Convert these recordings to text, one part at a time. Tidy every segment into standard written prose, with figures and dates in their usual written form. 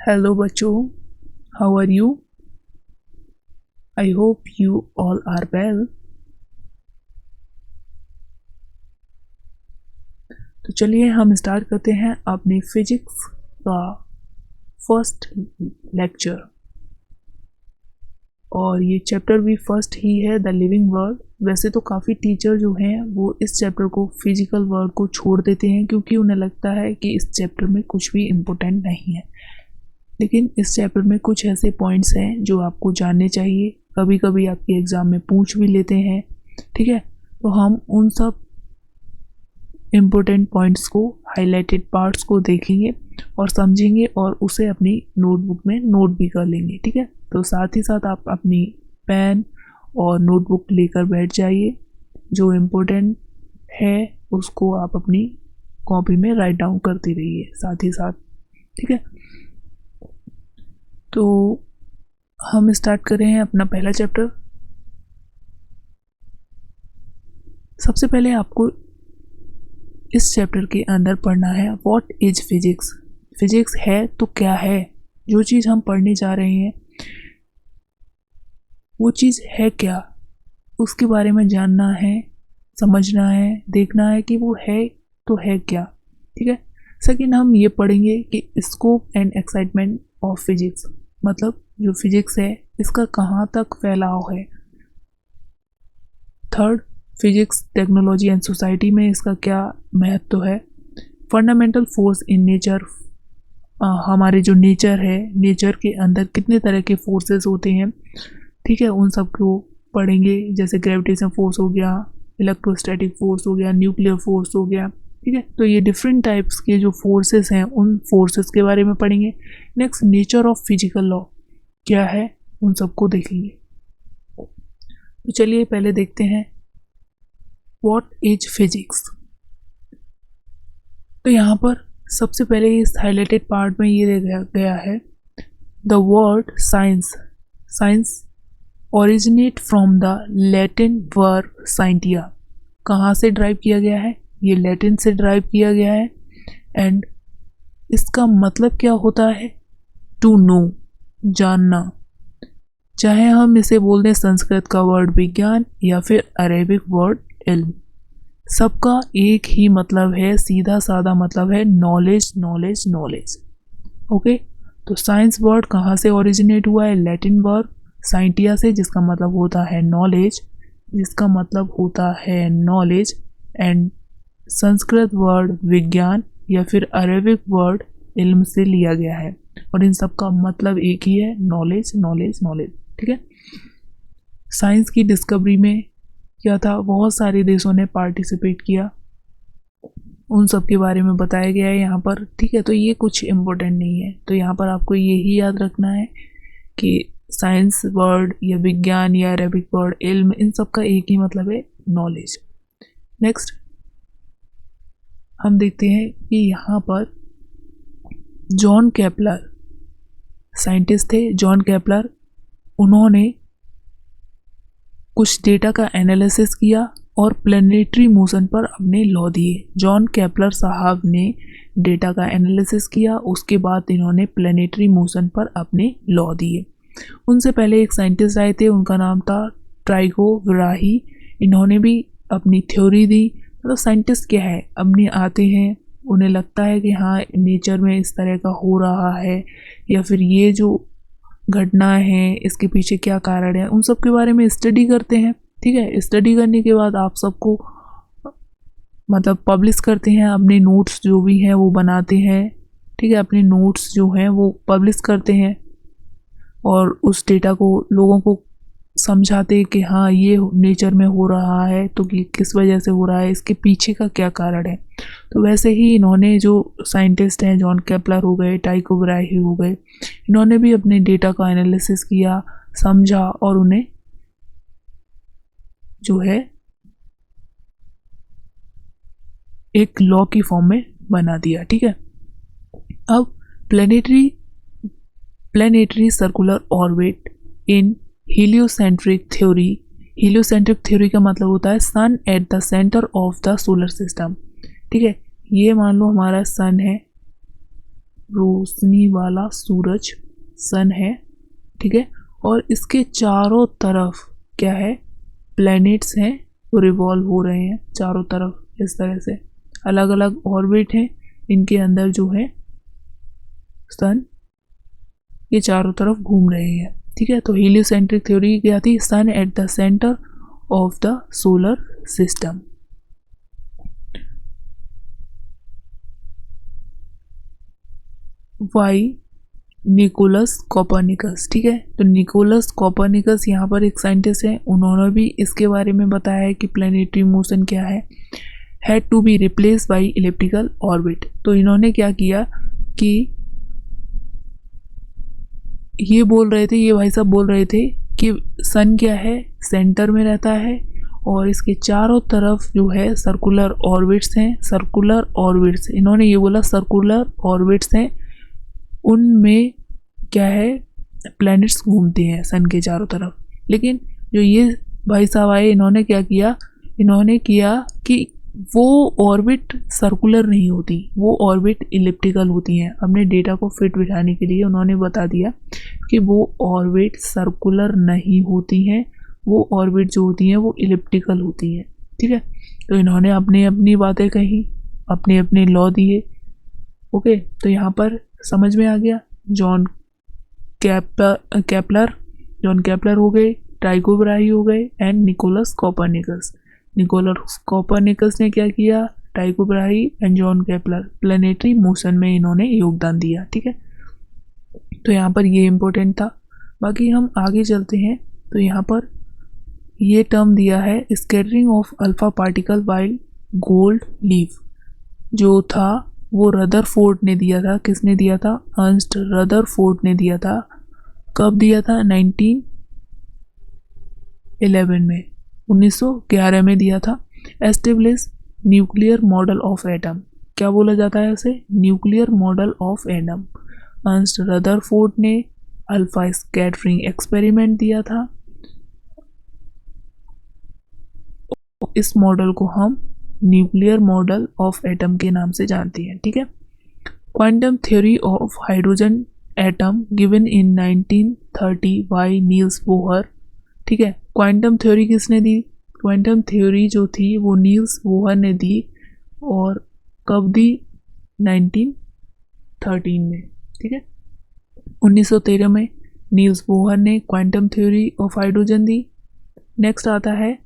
Hello बच्चों, how are you? I hope you all are well. तो चलिए हम स्टार्ट करते हैं अपनी फिजिक्स का फर्स्ट लेक्चर। और ये चैप्टर भी फर्स्ट ही है, द लिविंग वर्ल्ड। वैसे तो काफ़ी टीचर जो हैं वो इस चैप्टर को फिजिकल वर्ल्ड को छोड़ देते हैं क्योंकि उन्हें लगता है कि इस चैप्टर में कुछ भी इम्पोर्टेंट नहीं है, लेकिन इस चैप्टर में कुछ ऐसे पॉइंट्स हैं जो आपको जानने चाहिए। कभी कभी आपके एग्ज़ाम में पूछ भी लेते हैं, ठीक है। तो हम उन सब इम्पोर्टेंट पॉइंट्स को, हाईलाइटेड पार्ट्स को देखेंगे और समझेंगे और उसे अपनी नोटबुक में नोट भी कर लेंगे, ठीक है। तो साथ ही साथ आप अपनी पेन और नोटबुक लेकर बैठ जाइए। जो इम्पोर्टेंट है उसको आप अपनी कॉपी में राइट डाउन करते रहिए साथ ही साथ, ठीक है। तो हम स्टार्ट कर रहे हैं अपना पहला चैप्टर। सबसे पहले आपको इस चैप्टर के अंदर पढ़ना है व्हाट इज फिजिक्स। फिजिक्स है तो क्या है, जो चीज़ हम पढ़ने जा रहे हैं वो चीज़ है क्या, उसके बारे में जानना है, समझना है, देखना है कि वो है तो है क्या, ठीक है। सेकेंड हम ये पढ़ेंगे कि scope and excitement of physics, मतलब जो फिजिक्स है इसका कहाँ तक फैलाव है। Third, physics technology and society में इसका क्या महत्व है। फंडामेंटल फोर्स इन नेचर, हमारे जो नेचर है, नेचर के अंदर कितने तरह के फोर्सेस होते हैं, ठीक है, उन सब को पढ़ेंगे। जैसे ग्रेविटेशन फोर्स हो गया, इलेक्ट्रोस्टैटिक फोर्स हो गया, न्यूक्लियर फोर्स हो गया, ठीक है। तो ये डिफरेंट टाइप्स के जो फोर्सेस हैं उन फोर्सेस के बारे में पढ़ेंगे। Next, nature of physical law क्या है, उन सबको देखेंगे। तो चलिए पहले देखते हैं व्हाट इज फिजिक्स। तो यहाँ पर सबसे पहले इस हाईलाइटेड पार्ट में ये देखा गया है, the word science. Science originate from the Latin verb scientia. कहाँ से ड्राइव किया गया है, ये लैटिन से ड्राइव किया गया है। एंड इसका मतलब क्या होता है, टू नो, जानना। चाहे हम इसे बोल दें संस्कृत का वर्ड विज्ञान या फिर अरेबिक वर्ड इल्म, सबका एक ही मतलब है, सीधा साधा मतलब है नॉलेज नॉलेज नॉलेज। ओके, तो साइंस वर्ड कहाँ से ओरिजिनेट हुआ है, लैटिन वर्ड साइंटिया से, जिसका मतलब होता है नॉलेज, जिसका मतलब होता है नॉलेज। एंड संस्कृत वर्ड विज्ञान या फिर अरेबिक वर्ड इल्म से लिया गया है, और इन सब का मतलब एक ही है, नॉलेज नॉलेज नॉलेज, ठीक है। साइंस की डिस्कवरी में क्या था, बहुत सारे देशों ने पार्टिसिपेट किया, उन सब के बारे में बताया गया है यहाँ पर, ठीक है। तो ये कुछ इम्पोर्टेंट नहीं है, तो यहाँ पर आपको यही याद रखना है कि साइंस वर्ड या विज्ञान या अरेबिक वर्ड इल्म, इन सब का एक ही मतलब है, नॉलेज। नेक्स्ट हम देखते हैं कि यहाँ पर जॉन केपलर साइंटिस्ट थे, जॉन केपलर। उन्होंने कुछ डेटा का एनालिसिस किया और प्लैनेटरी मोशन पर अपने लॉ दिए। जॉन केपलर साहब ने डेटा का एनालिसिस किया, उसके बाद इन्होंने प्लैनेटरी मोशन पर अपने लॉ दिए। उनसे पहले एक साइंटिस्ट आए थे, उनका नाम था टाइको ब्राही। इन्होंने भी अपनी थ्योरी दी। मतलब साइंटिस्ट क्या है, अपने आते हैं, उन्हें लगता है कि हाँ नेचर में इस तरह का हो रहा है, या फिर ये जो घटना है इसके पीछे क्या कारण है, उन सब के बारे में स्टडी करते हैं, ठीक है। स्टडी करने के बाद आप सबको मतलब पब्लिश करते हैं, अपने नोट्स जो भी हैं वो बनाते हैं, ठीक है। अपने नोट्स जो हैं वो पब्लिश करते हैं और उस डेटा को लोगों को समझाते हैं कि हाँ ये नेचर में हो रहा है, तो कि किस वजह से हो रहा है, इसके पीछे का क्या कारण है। तो वैसे ही इन्होंने, जो साइंटिस्ट हैं, जॉन केपलर हो गए, टाइको ब्राही हो गए, इन्होंने भी अपने डेटा का एनालिसिस किया, समझा और उन्हें जो है एक लॉ की फॉर्म में बना दिया, ठीक है। अब planetary circular orbit in heliocentric theory. Heliocentric theory का मतलब होता है sun at the centre of the solar system, ठीक है। ये मान लो हमारा सन है, रोशनी वाला सूरज सन है, ठीक है, और इसके चारों तरफ क्या है, प्लैनेट्स हैं, वो रिवॉल्व हो रहे हैं चारों तरफ। इस तरह से अलग अलग ऑर्बिट हैं, इनके अंदर जो है सन ये चारों तरफ घूम रहे हैं, ठीक है। तो हीलियोसेंट्रिक थ्योरी क्या थी, sun at the centre of the solar system. By Nicolaus Copernicus, ठीक है। तो निकोलस कोपर्निकस यहाँ पर एक साइंटिस्ट है, उन्होंने भी इसके बारे में बताया है कि प्लैनेटरी मोशन क्या है, had to be replace by elliptical orbit. तो इन्होंने क्या किया कि ये बोल रहे थे, ये भाई साहब बोल रहे थे कि सन क्या है, सेंटर में रहता है और इसके चारों तरफ जो है सर्कुलर ऑर्बिट्स हैं, सर्कुलर ऑर्बिट्स, इन्होंने ये बोला सर्कुलर ऑर्बिट्स हैं, उनमें क्या है, प्लैनेट्स घूमते हैं सन के चारों तरफ। लेकिन जो ये भाई साहब आए, इन्होंने क्या किया, इन्होंने किया कि वो ऑर्बिट सर्कुलर नहीं होती, वो ऑर्बिट इलिप्टिकल होती हैं। अपने डेटा को फिट बिठाने के लिए उन्होंने बता दिया कि वो ऑर्बिट सर्कुलर नहीं होती हैं, वो ऑर्बिट जो होती हैं वो इलिप्टिकल होती हैं, ठीक है। तो इन्होंने अपने अपनी बातें कही, अपने अपने लॉ दिए, ओके। तो यहाँ पर समझ में आ गया। जॉन केपलर हो गए, टाइको ब्राही हो गए and Nicolaus Copernicus. Nicolaus Copernicus ने क्या किया, Tycho Brahe and John Kepler, planetary motion में इन्होंने योगदान दिया, ठीक है। तो यहाँ पर ये इम्पोर्टेंट था। बाकी हम आगे चलते हैं। तो यहाँ पर ये टर्म दिया है scattering of alpha particle while gold leaf, जो था वो रदरफोर्ड ने दिया था। किसने दिया था, अर्नस्ट रदरफोर्ड ने दिया था। कब दिया था, 1911 में, 1911 में दिया था। Establish nuclear model of atom, क्या बोला जाता है उसे, nuclear model of atom. Ernst Rutherford ने अल्फा स्कैटरिंग एक्सपेरिमेंट दिया था। इस मॉडल को हम न्यूक्लियर मॉडल ऑफ एटम के नाम से जानते हैं, ठीक है। Quantum theory of hydrogen atom given in 1930 by Niels Bohr, ठीक है। क्वांटम थ्योरी किसने दी, क्वांटम थ्योरी जो थी वो नील्स बोहर ने दी, और कब दी, 1913 में, ठीक है। 1913 में नील्स बोहर ने quantum theory of hydrogen the. Next आता है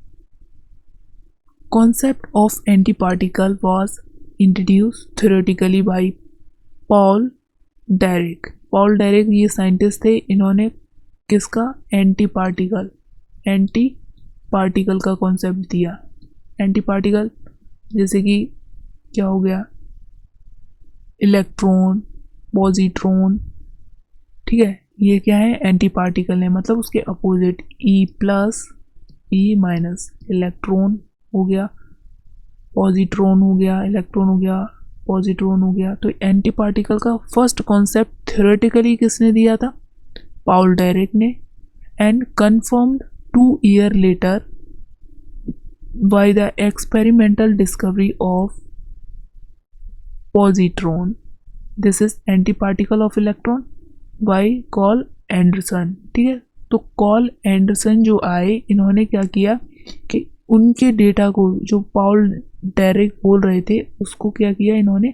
concept of antiparticle was introduced theoretically by Paul direct. Paul direct ये साइंटिस्ट थे, इन्होंने किसका, एंटी पार्टिकल का कॉन्सेप्ट दिया। एंटी पार्टिकल जैसे कि क्या हो गया, इलेक्ट्रॉन, पॉजिट्रॉन, ठीक है, ये क्या है, एंटी पार्टिकल है, मतलब उसके अपोजिट, E+, E-, इलेक्ट्रॉन हो गया, पॉजिट्रॉन हो गया, इलेक्ट्रॉन हो गया, पॉजिट्रॉन हो गया। तो एंटी पार्टिकल का फर्स्ट कॉन्सेप्ट थ्योरेटिकली किसने दिया था, पॉल डायरेक ने, and confirmed 2 years later by the experimental discovery of positron. This is anti particle of electron by Carl Anderson, ठीक है। तो कॉल एंडरसन जो आए, इन्होंने क्या किया कि उनके डेटा को जो पॉल डायरेक बोल रहे थे उसको क्या किया, इन्होंने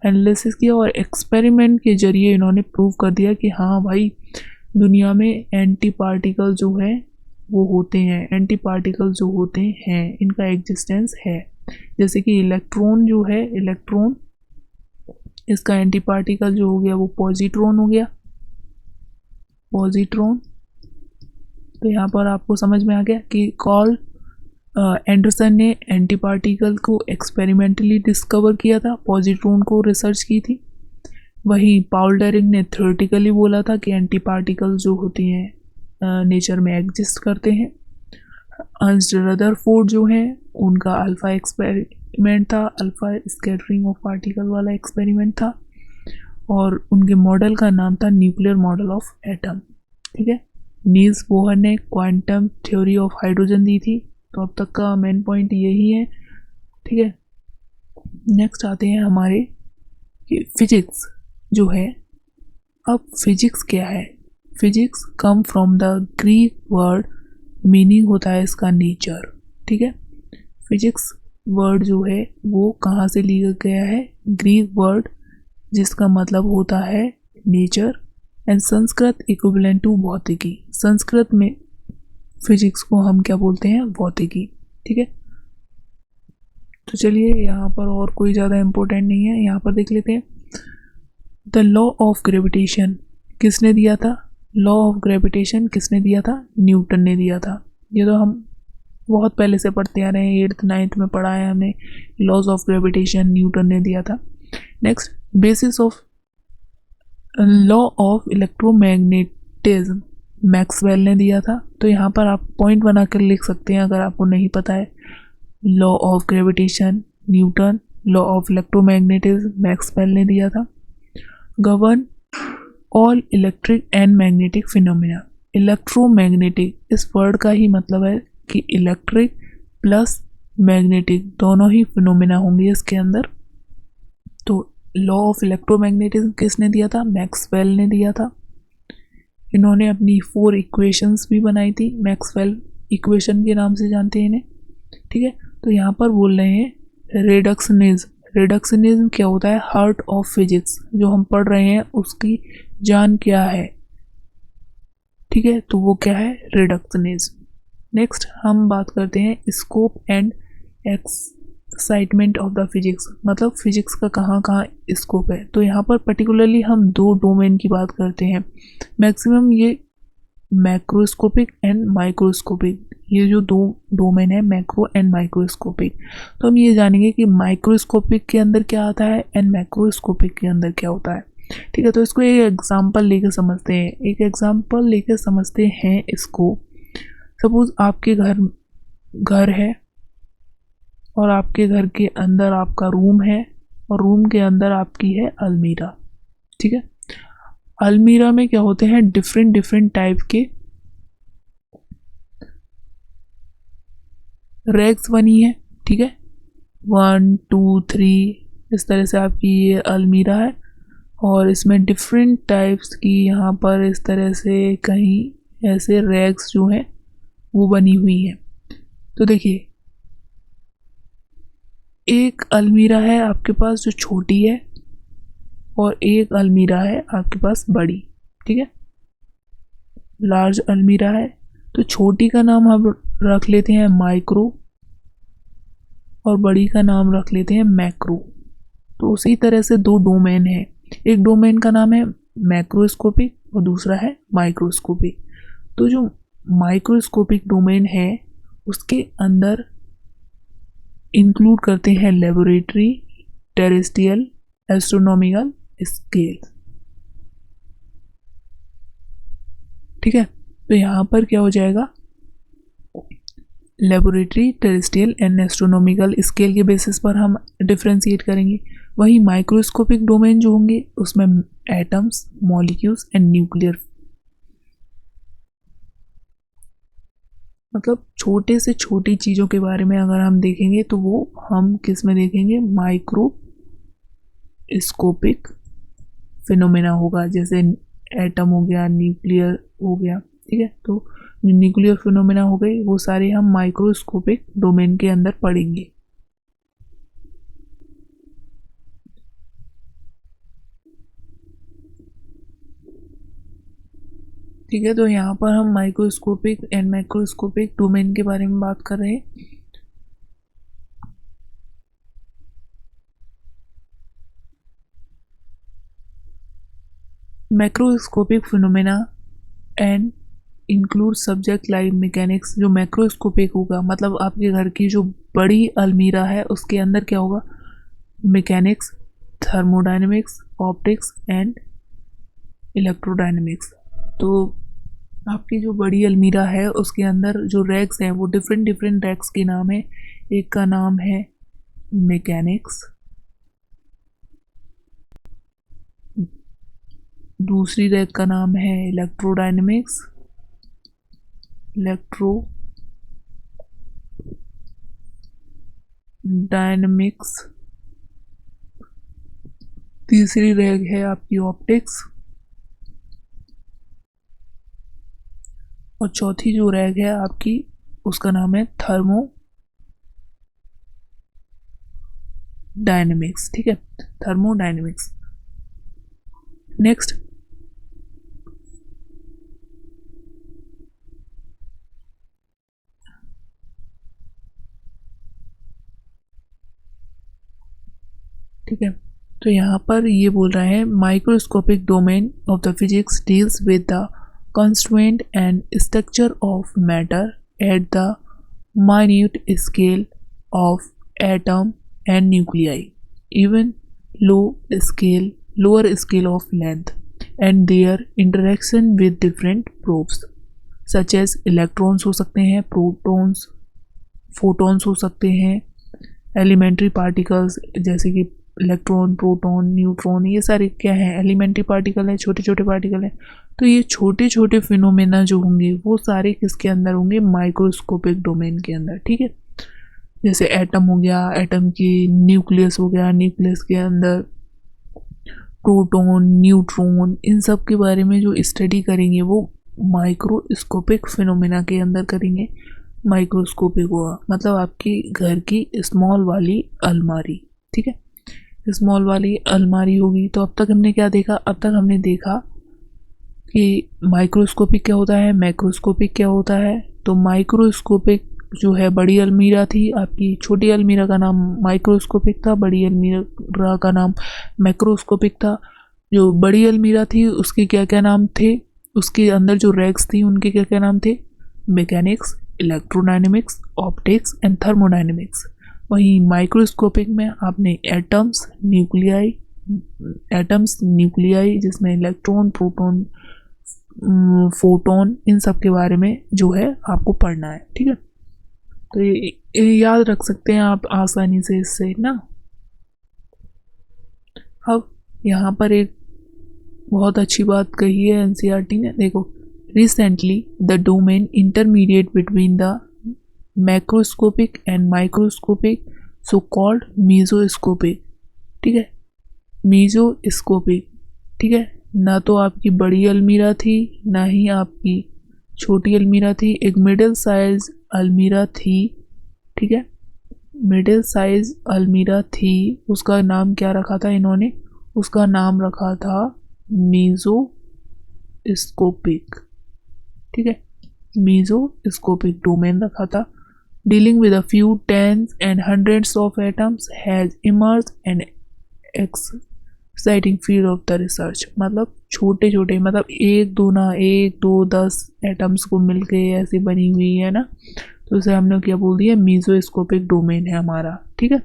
एनालिसिस किया और एक्सपेरिमेंट के जरिए इन्होंने प्रूव कर दिया कि हाँ भाई, दुनिया में एंटी पार्टिकल जो है वो होते हैं, एंटी पार्टिकल जो होते हैं इनका एग्जिस्टेंस है। जैसे कि इलेक्ट्रॉन जो है, इलेक्ट्रॉन, इसका एंटी पार्टिकल जो हो गया वो पॉजिट्रॉन हो गया, पॉजिट्रॉन। तो यहाँ पर आपको समझ में आ गया कि कॉल एंडरसन ने एंटी पार्टिकल को एक्सपेरिमेंटली डिस्कवर किया था, पॉजिट्रॉन को रिसर्च की थी। वहीं पॉल डायरेक ने थ्योरेटिकली बोला था कि एंटी पार्टिकल जो होती हैं नेचर में एग्जिस्ट करते हैं। अर्नस्ट रदरफोर्ड जो हैं उनका अल्फा एक्सपेरिमेंट था, अल्फा स्कैटरिंग ऑफ पार्टिकल वाला एक्सपेरिमेंट था, और उनके मॉडल का नाम था न्यूक्लियर मॉडल ऑफ एटम, ठीक है। नील्स बोहर ने क्वांटम थ्योरी ऑफ हाइड्रोजन दी थी। तो अब तक का मेन पॉइंट यही है, ठीक है। नेक्स्ट आते हैं हमारे कि फिजिक्स जो है अब फिजिक्स क्या है? Physics come from the Greek word, meaning होता है इसका नेचर। ठीक है, फिजिक्स वर्ड जो है वो कहाँ से लिया गया है? ग्रीक वर्ड जिसका मतलब होता है nature, and Sanskrit equivalent to भौतिकी। संस्कृत में फिजिक्स को हम क्या बोलते हैं? भौतिकी। ठीक है, तो चलिए यहाँ पर और कोई ज़्यादा इम्पोर्टेंट नहीं है, यहाँ पर देख लेते हैं। द लॉ ऑफ ग्रेविटेशन किसने दिया था? लॉ ऑफ ग्रेविटेशन किसने दिया था? न्यूटन ने दिया था। ये तो हम बहुत पहले से पढ़ते आ रहे हैं, 8th 9th में पढ़ा है हमने। लॉज ऑफ ग्रेविटेशन न्यूटन ने दिया था। Next, basis of law of electromagnetism Maxwell ने दिया था। तो यहाँ पर आप पॉइंट बना कर लिख सकते हैं अगर आपको नहीं पता है। Law of gravitation Newton, law of electromagnetism Maxwell ने दिया था। Govern all electric and magnetic phenomena. Electromagnetic इस वर्ड का ही मतलब है कि इलेक्ट्रिक प्लस मैग्नेटिक दोनों ही फिनोमिना होंगे इसके अंदर। तो लॉ ऑफ इलेक्ट्रोमैग्नेटिज्म किसने दिया था? मैक्सवेल ने दिया था। इन्होंने अपनी 4 इक्वेशंस भी बनाई थी, मैक्सवेल इक्वेशन के नाम से जानते हैं इन्हें। ठीक है, तो यहाँ पर बोल रहे हैं रिडक्शनिज्म। रिडक्शनिज्म क्या होता है? हार्ट ऑफ फिजिक्स जो हम पढ़ रहे हैं उसकी जान क्या है? ठीक है, तो वो क्या है? रिडक्शनिज्म। नेक्स्ट हम बात करते हैं scope and excitement of the physics, मतलब फिजिक्स का कहाँ कहाँ स्कोप है। तो यहाँ पर पर्टिकुलरली हम 2 डोमेन की बात करते हैं मैक्सिमम, ये मैक्रोस्कोपिक एंड माइक्रोस्कोपिक। ये जो 2 डोमेन है मैक्रो एंड माइक्रोस्कोपिक, तो हम ये जानेंगे कि माइक्रोस्कोपिक के अंदर क्या आता है एंड मैक्रोस्कोपिक के अंदर क्या होता है। ठीक है, तो इसको एक एग्जांपल लेके समझते हैं। एक एग्जांपल लेके समझते हैं इसको। सपोज आपके घर है और आपके घर के अंदर आपका रूम है और रूम के अंदर आपकी है अलमीरा। ठीक है, अलमीरा में क्या होते हैं? डिफरेंट डिफरेंट टाइप के रैक्स बनी है। ठीक है, 1 2 3 इस तरह से आपकी ये अलमीरा है और इसमें डिफरेंट टाइप्स की यहाँ पर इस तरह से कहीं ऐसे रैक्स जो हैं वो बनी हुई है। तो देखिए, एक अलमीरा है आपके पास जो छोटी है और एक अलमीरा है आपके पास बड़ी। ठीक है, लार्ज अलमीरा है, तो छोटी का नाम हम रख लेते हैं माइक्रो और बड़ी का नाम रख लेते हैं मैक्रो। तो उसी तरह से 2 डोमेन है, एक डोमेन का नाम है मैक्रोस्कोपिक और दूसरा है माइक्रोस्कोपिक। तो जो माइक्रोस्कोपिक डोमेन है उसके अंदर इंक्लूड करते हैं लेबोरेटरी, टेरेस्ट्रियल, एस्ट्रोनॉमिकल स्केल। ठीक है, तो यहाँ पर क्या हो जाएगा? Laboratory, terrestrial and astronomical scale के बेसिस पर हम डिफ्रेंशिएट करेंगे। वहीं माइक्रोस्कोपिक डोमेन जो होंगे उसमें एटम्स, मॉलिक्यूल्स एंड न्यूक्लियर, मतलब छोटे से छोटी चीज़ों के बारे में अगर हम देखेंगे तो वो हम किस में देखेंगे? माइक्रोस्कोपिक फिनोमेना होगा, जैसे एटम हो गया, न्यूक्लियर हो गया। ठीक है, तो न्यूक्लियर फिनोमेना हो गए, वो सारे हम माइक्रोस्कोपिक डोमेन के अंदर पढ़ेंगे। ठीक है, तो यहाँ पर हम माइक्रोस्कोपिक एंड मैक्रोस्कोपिक डोमेन के बारे में बात कर रहे हैं। Macroscopic phenomena and include subject like mechanics. जो मैक्रोस्कोपिक होगा मतलब आपके घर की जो बड़ी अलमीरा है उसके अंदर क्या होगा? Mechanics, thermodynamics, optics and electrodynamics. तो आपकी जो बड़ी अलमीरा है उसके अंदर जो रैक्स हैं वो डिफरेंट डिफरेंट रैक्स के नाम है। एक का नाम है मैकेनिक्स, दूसरी रैक का नाम है इलेक्ट्रोडायनेमिक्स, तीसरी रैक है आपकी ऑप्टिक्स और चौथी जो रह गया आपकी उसका नाम है थर्मोडायनेमिक्स। ठीक है, थर्मोडायनेमिक्स। नेक्स्ट, ठीक है, तो यहाँ पर ये बोल रहा है microscopic domain of the physics deals with the constraint and structure of matter at the minute scale of atom and nuclei, even lower scale of length, and their interaction with different probes such as electrons हो सकते हैं, protons, photons हो सकते हैं, elementary particles जैसे कि electron, proton, neutron, ये सारे क्या हैं, एलिमेंट्री पार्टिकल हैं, छोटे छोटे पार्टिकल हैं। तो ये छोटे छोटे फिनोमेना जो होंगे वो सारे किसके अंदर होंगे, माइक्रोस्कोपिक डोमेन के अंदर। ठीक है, जैसे एटम हो गया, एटम की न्यूक्लियस हो गया, न्यूक्लियस के अंदर प्रोटॉन, न्यूट्रॉन, इन सब के बारे में जो स्टडी करेंगे वो माइक्रोस्कोपिक फिनोमेना के अंदर करेंगे। माइक्रोस्कोपिक हुआ मतलब आपकी घर की स्मॉल वाली अलमारी। ठीक है, स्मॉल वाली अलमारी होगी। तो अब तक हमने क्या देखा, अब तक हमने देखा कि माइक्रोस्कोपिक क्या होता है, मैक्रोस्कोपिक क्या होता है। तो माइक्रोस्कोपिक जो है बड़ी अलमीरा थी आपकी, छोटी अलमीरा का नाम माइक्रोस्कोपिक था, बड़ी अलमीरा का नाम मैक्रोस्कोपिक था। जो बड़ी अलमीरा थी उसके क्या क्या नाम थे, उसके अंदर जो रैक्स थी उनके क्या क्या नाम थे, mechanics, electrodynamics, optics and thermodynamics. वहीं माइक्रोस्कोपिक में आपने एटम्स, न्यूक्लियाई जिसमें इलेक्ट्रॉन, प्रोटॉन, फोटोन, इन सब के बारे में जो है आपको पढ़ना है। ठीक है, तो ये याद रख सकते हैं आप आसानी से इससे ना। अब यहाँ पर एक बहुत अच्छी बात कही है एनसीईआरटी ने, देखो, recently the domain intermediate between the macroscopic and microscopic so called mesoscopic. ठीक है, मीजोस्कोपिक। ठीक है, ना तो आपकी बड़ी अलमीरा थी ना ही आपकी छोटी अलमीरा थी, एक मिडिल साइज अलमीरा थी। ठीक है, मिडिल साइज अलमीरा थी, उसका नाम क्या रखा था इन्होंने, उसका नाम रखा था मीजोस्कोपिक। ठीक है, मीजोस्कोपिक डोमेन रखा था। dealing with a few tens and hundreds of atoms has emerged an exciting field of the research। मतलब छोटे छोटे, मतलब एक दो ना, एक दो 10 एटम्स को मिलके ऐसी बनी हुई है ना, तो उसे हमने क्या बोल दिया, मीजोस्कोपिक डोमेन है हमारा। ठीक है,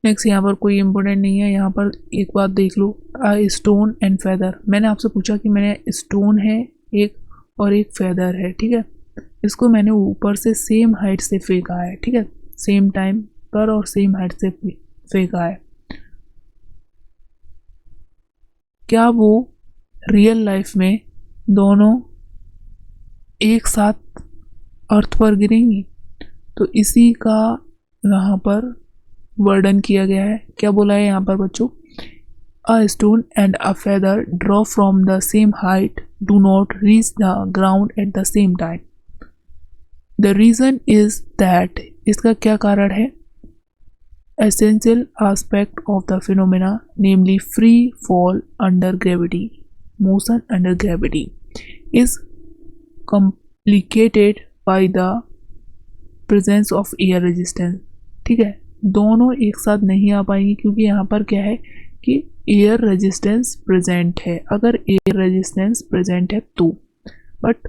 नेक्स्ट यहाँ पर कोई इंपॉर्टेंट नहीं है, यहाँ पर एक बात देख लो, स्टोन एंड फेदर। मैंने आपसे पूछा कि मैंने स्टोन है एक और एक फेदर है। ठीक है, इसको मैंने ऊपर से सेम हाइट से फेंका है। ठीक है, सेम टाइम पर और सेम हाइट से फेंका है। क्या वो रियल लाइफ में दोनों एक साथ अर्थ पर गिरेंगी? तो इसी का यहाँ पर वर्णन किया गया है। क्या बोला है यहाँ पर बच्चों, A stone and a feather draw from the same height do not reach the ground at the same time. The reason is that, इसका क्या कारण है, essential aspect of the phenomena, namely free fall under gravity, motion under gravity, is complicated by the presence of air resistance। ठीक है, दोनों एक साथ नहीं आ पाएंगी क्योंकि यहाँ पर क्या है कि एयर रेजिस्टेंस प्रेजेंट है। अगर एयर रेजिस्टेंस प्रेजेंट है तो, बट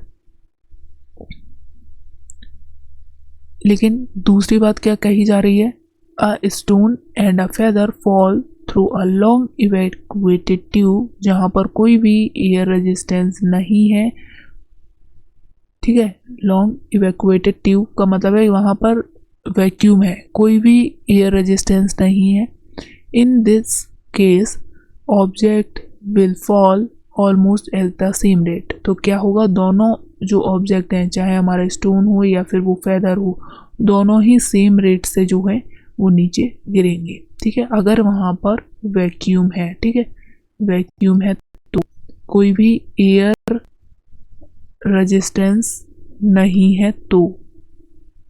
लेकिन दूसरी बात क्या कही जा रही है, a stone and a feather fall through a long evacuated tube, जहाँ पर कोई भी एयर रेजिस्टेंस नहीं है। ठीक है, लॉन्ग इवैक्यूएटेड ट्यूब का मतलब है वहाँ पर वैक्यूम है, कोई भी एयर रेजिस्टेंस नहीं है। In this case object will fall almost at the same rate. तो क्या होगा, दोनों जो ऑब्जेक्ट हैं, चाहे हमारा स्टोन हो या फिर वो फेदर हो, दोनों ही सेम रेट से जो है वो नीचे गिरेंगे। ठीक है, अगर वहाँ पर वैक्यूम है। ठीक है, वैक्यूम है तो कोई भी एयर रेजिस्टेंस नहीं है तो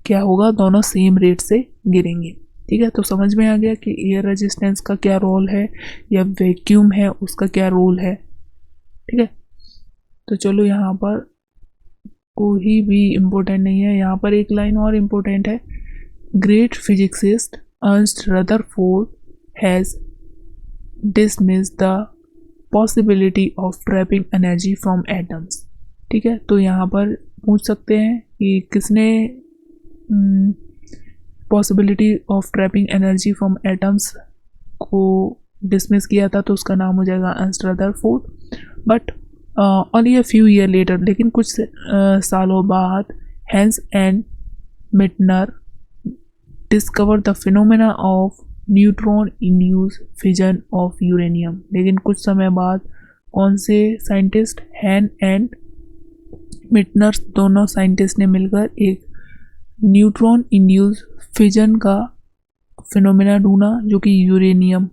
क्या होगा, दोनों सेम रेट से गिरेंगे। ठीक है, तो समझ में आ गया कि एयर रेजिस्टेंस का क्या रोल है या वैक्यूम है उसका क्या रोल है। ठीक है, तो चलो यहाँ पर कोई भी इम्पोर्टेंट नहीं है, यहाँ पर एक लाइन और इम्पोर्टेंट है। Great physicist Ernst Rutherford has dismiss the possibility of trapping energy from atoms। ठीक है, तो यहाँ पर पूछ सकते हैं कि किसने possibility of trapping energy from atoms को डिसमिस किया था, तो उसका नाम हो जाएगा Ernest Rutherford. But only a few year later, लेकिन कुछ सालों बाद Hans and Meitner discover the phenomena of neutron induce fission of uranium. लेकिन कुछ समय बाद कौन से साइंटिस्ट, हैन एंड मिटनर, दोनों साइंटिस्ट ने मिलकर एक न्यूट्रॉन इंड्यूस फिजन का फिनोमेना ढूंढा जो कि यूरेनियम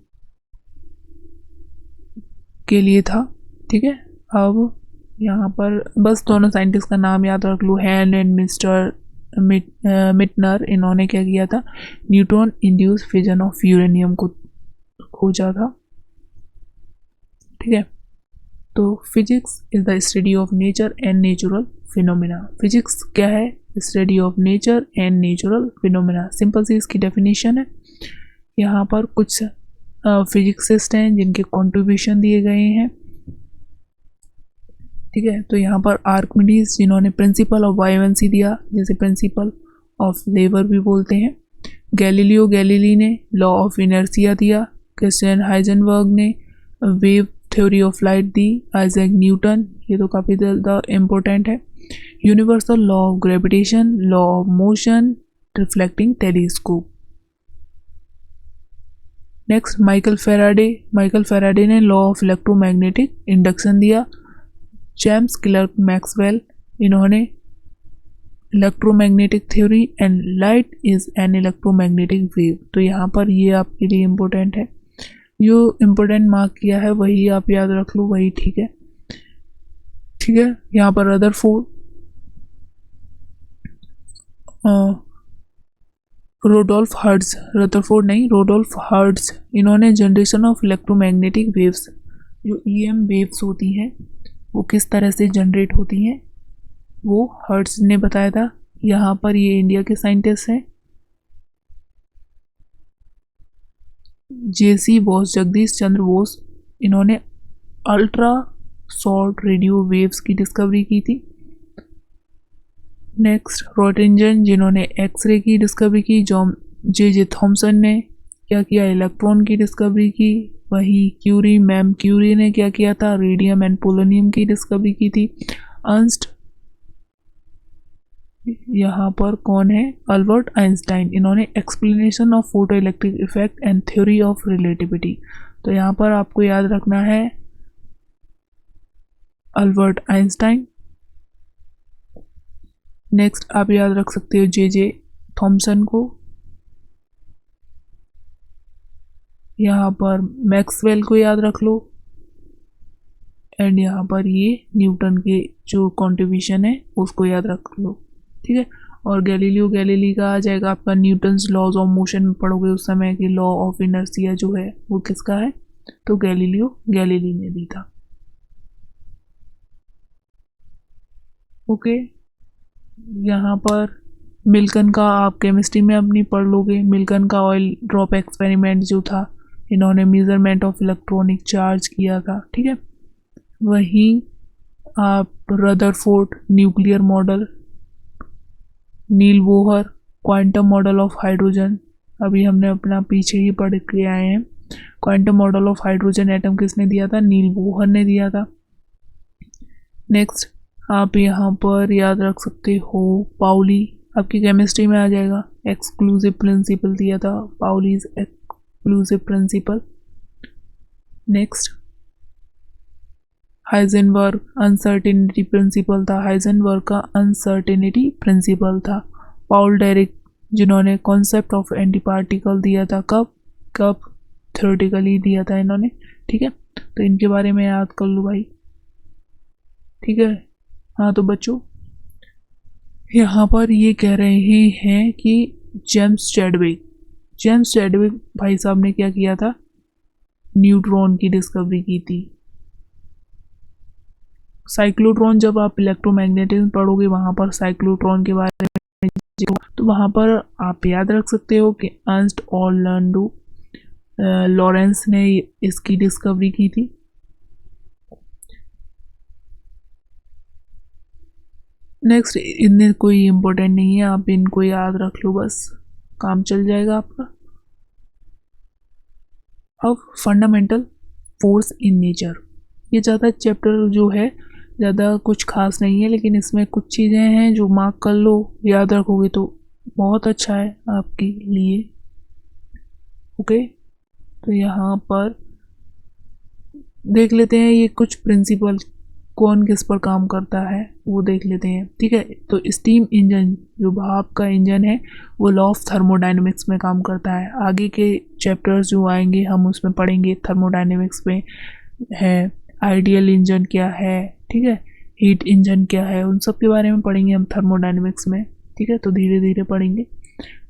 के लिए था। ठीक है, अब यहाँ पर बस दोनों साइंटिस्ट का नाम याद रख लो, हैन एंड मिस्टर मिटनर। इन्होंने क्या किया था, neutron induce fission of uranium को खोजा था। ठीक है, तो physics is the study of nature and natural phenomena. Physics क्या है, study of nature and natural phenomena. Simple सी इसकी डेफिनेशन है। यहाँ पर कुछ फिजिक्सिस्ट हैं जिनके कंट्रीब्यूशन दिए गए हैं। ठीक है, तो यहाँ पर आर्किमिडीज जिन्होंने प्रिंसिपल ऑफ बायोएनसी दिया, जिसे प्रिंसिपल ऑफ लेबर भी बोलते हैं। गैलीलियो गैलीली ने लॉ ऑफ इनर्शिया दिया। क्रिस्टियन हाइजेनबर्ग ने wave theory of light the. Isaac Newton, ये तो काफ़ी ज़्यादा इम्पोर्टेंट है। Universal law of gravitation, law of motion, reflecting telescope. Next Michael Faraday ने लॉ ऑफ इलेक्ट्रोमैग्नेटिक इंडक्शन दिया। जेम्स क्लर्क मैक्सवेल, इन्होंने electromagnetic theory and light is an electromagnetic wave. तो यहाँ पर ये आपके लिए इम्पोर्टेंट है, जो इम्पोर्टेंट मार्क किया है वही आप याद रख लो, वही ठीक है। ठीक है, यहाँ पर रदरफोर्ड, रोडोल्फ हर्ट्ज, रदरफोर्ड नहीं, रोडोल्फ हर्ट्ज, इन्होंने जनरेशन ऑफ इलेक्ट्रोमैग्नेटिक वेव्स, जो ईएम वेव्स होती हैं वो किस तरह से जनरेट होती हैं वो हर्ट्ज ने बताया था। यहाँ पर ये इंडिया के साइंटिस्ट हैं जेसी बोस, जगदीश चंद्र बोस, इन्होंने अल्ट्रा शॉर्ट रेडियो वेव्स की डिस्कवरी की थी। नेक्स्ट रॉटरिंजन, जिन्होंने एक्सरे की डिस्कवरी की। जॉन जे थॉमसन ने क्या किया, इलेक्ट्रॉन की डिस्कवरी की। वहीं क्यूरी, मैम क्यूरी ने क्या किया था, रेडियम एंड पोलोनियम की डिस्कवरी की थी। अर्नस्ट, यहाँ पर कौन है, अल्बर्ट आइंस्टाइन, इन्होंने explanation of photo electric effect and theory of relativity. तो यहाँ पर आपको याद रखना है अल्बर्ट आइंस्टाइन। नेक्स्ट आप याद रख सकते हो जे थॉमसन को। यहाँ पर मैक्सवेल को याद रख लो, एंड यहाँ पर ये न्यूटन के जो कंट्रीब्यूशन है उसको याद रख लो। ठीक है, और गैलीलियो गैलीली का आ जाएगा आपका न्यूटन्स लॉज ऑफ मोशन में पढ़ोगे उस समय की लॉ ऑफ इनर्शिया जो है वो किसका है, तो गैलीलियो गैलीली ने दी था। ओके, यहाँ पर मिल्कन का आप केमिस्ट्री में अपनी पढ़ लोगे। मिल्कन का ऑयल ड्रॉप एक्सपेरिमेंट जो था, इन्होंने मेजरमेंट ऑफ इलेक्ट्रॉनिक चार्ज किया था। ठीक है, वहीं आप Rutherford nuclear model, Niels Bohr quantum model of hydrogen, अभी हमने अपना पीछे ही पढ़ के आए हैं। Quantum model of hydrogen atom किसने दिया था, नील बोहर ने दिया था। नेक्स्ट आप यहाँ पर याद रख सकते हो पाउली, आपकी केमिस्ट्री में आ जाएगा। एक्सक्लूसिव प्रिंसिपल दिया था, Pauli's exclusive principle. Next Heisenberg uncertainty principle था, हाइजेनबर्ग का अनसर्टेनिटी प्रिंसिपल था। पाउल डेरिक, जिन्होंने कॉन्सेप्ट ऑफ एंटी पार्टिकल दिया था, कब थ्योरेटिकली दिया था इन्होंने। ठीक है, तो इनके बारे में याद कर लो भाई। ठीक है। हाँ तो बच्चों यहाँ पर ये कह रहे हैं कि जेम्स चैडविक भाई साहब ने क्या किया था, न्यूट्रॉन की डिस्कवरी की थी। साइक्लोट्रॉन, जब आप इलेक्ट्रोमैग्नेटिज्म पढ़ोगे वहाँ पर साइक्लोट्रॉन के बारे में, तो वहाँ पर आप याद रख सकते हो कि अर्नस्ट ऑर्लैंडो लॉरेंस ने इसकी डिस्कवरी की थी। नेक्स्ट, इनमें कोई इम्पोर्टेंट नहीं है, आप इनको याद रख लो बस, काम चल जाएगा आपका। अब फंडामेंटल फोर्स इन नेचर, ये ज़्यादा चैप्टर जो है ज़्यादा कुछ खास नहीं है, लेकिन इसमें कुछ चीज़ें हैं जो मार्क कर लो, याद रखोगे तो बहुत अच्छा है आपके लिए। ओके, तो यहाँ पर देख लेते हैं ये कुछ प्रिंसिपल, कौन किस पर काम करता है वो देख लेते हैं। ठीक है, तो स्टीम इंजन, जो भाप का इंजन है, वो लॉ ऑफ थर्मोडायनेमिक्स में काम करता है। आगे के चैप्टर्स जो आएंगे हम उसमें पढ़ेंगे, थर्मोडायनेमिक्स में है, आइडियल इंजन क्या है, ठीक है, हीट इंजन क्या है, उन सब के बारे में पढ़ेंगे हम थर्मोडायनेमिक्स में। ठीक है, तो धीरे धीरे पढ़ेंगे।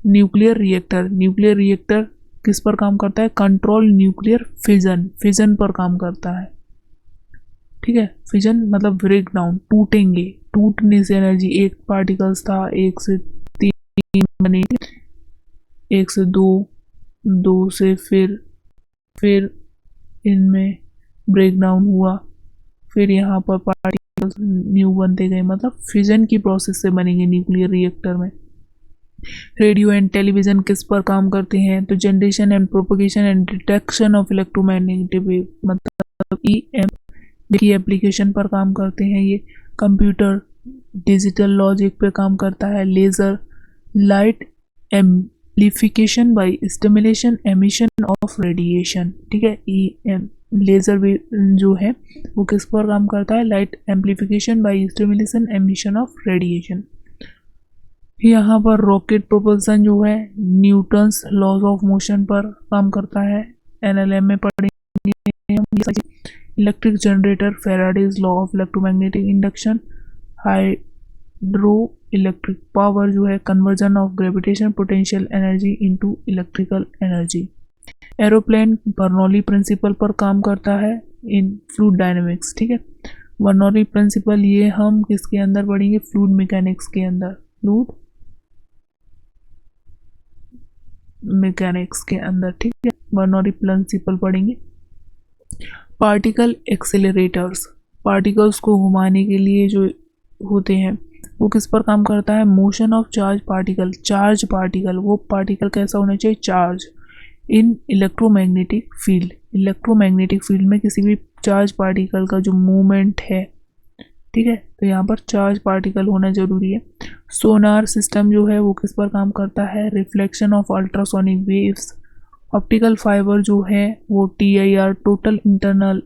न्यूक्लियर रिएक्टर किस पर काम करता है, कंट्रोल न्यूक्लियर फिजन पर काम करता है। ठीक है, फिजन मतलब ब्रेक डाउन, टूटने से एनर्जी, एक पार्टिकल्स था, एक से तीन बने, एक से दो, दो से फिर इनमें ब्रेक डाउन हुआ, फिर यहाँ पर पार्टिकल्स न्यू बनते गए, मतलब फिजन की प्रोसेस से बनेंगे न्यूक्लियर रिएक्टर में। रेडियो एंड टेलीविज़न किस पर काम करते हैं, तो generation and propagation and detection of electromagnetic wave, मतलब EM की एप्लीकेशन पर काम करते हैं ये। कंप्यूटर डिजिटल लॉजिक पे काम करता है। Laser light amplification by stimulation emission of radiation. ठीक है, EM लेज़र जो है वो किस पर काम करता है, light amplification by stimulation emission of radiation. यहाँ पर रॉकेट प्रोपल्सन जो है न्यूटन्स लॉज ऑफ मोशन पर काम करता है, NLM में पढ़ेंगे। Electric generator Faraday's law of electromagnetic induction. Hydro electric power जो है conversion of gravitation potential energy into electrical energy. Aeroplane Bernoulli principle पर काम करता है इन फ्लूइड डायनेमिक्स। ठीक है, बर्नौली प्रिंसिपल ये हम किसके अंदर पढ़ेंगे, फ्लूइड मैकेनिक्स के अंदर, फ्लूइड मैकेनिक्स के अंदर। ठीक है, बर्नौली प्रिंसिपल पढ़ेंगे। पार्टिकल एक्सेलरेटर्स, पार्टिकल्स को घुमाने के लिए जो होते हैं वो किस पर काम करता है, मोशन ऑफ चार्ज पार्टिकल, वो पार्टिकल कैसा होना चाहिए, चार्ज इन इलेक्ट्रोमैग्नेटिक फील्ड में किसी भी चार्ज पार्टिकल का जो मूवमेंट है। ठीक है, तो यहाँ पर चार्ज पार्टिकल होना जरूरी है। सोनार सिस्टम जो है वो किस पर काम करता है, reflection of ultrasonic waves. Optical fibre जो है वो TIR टोटल इंटरनल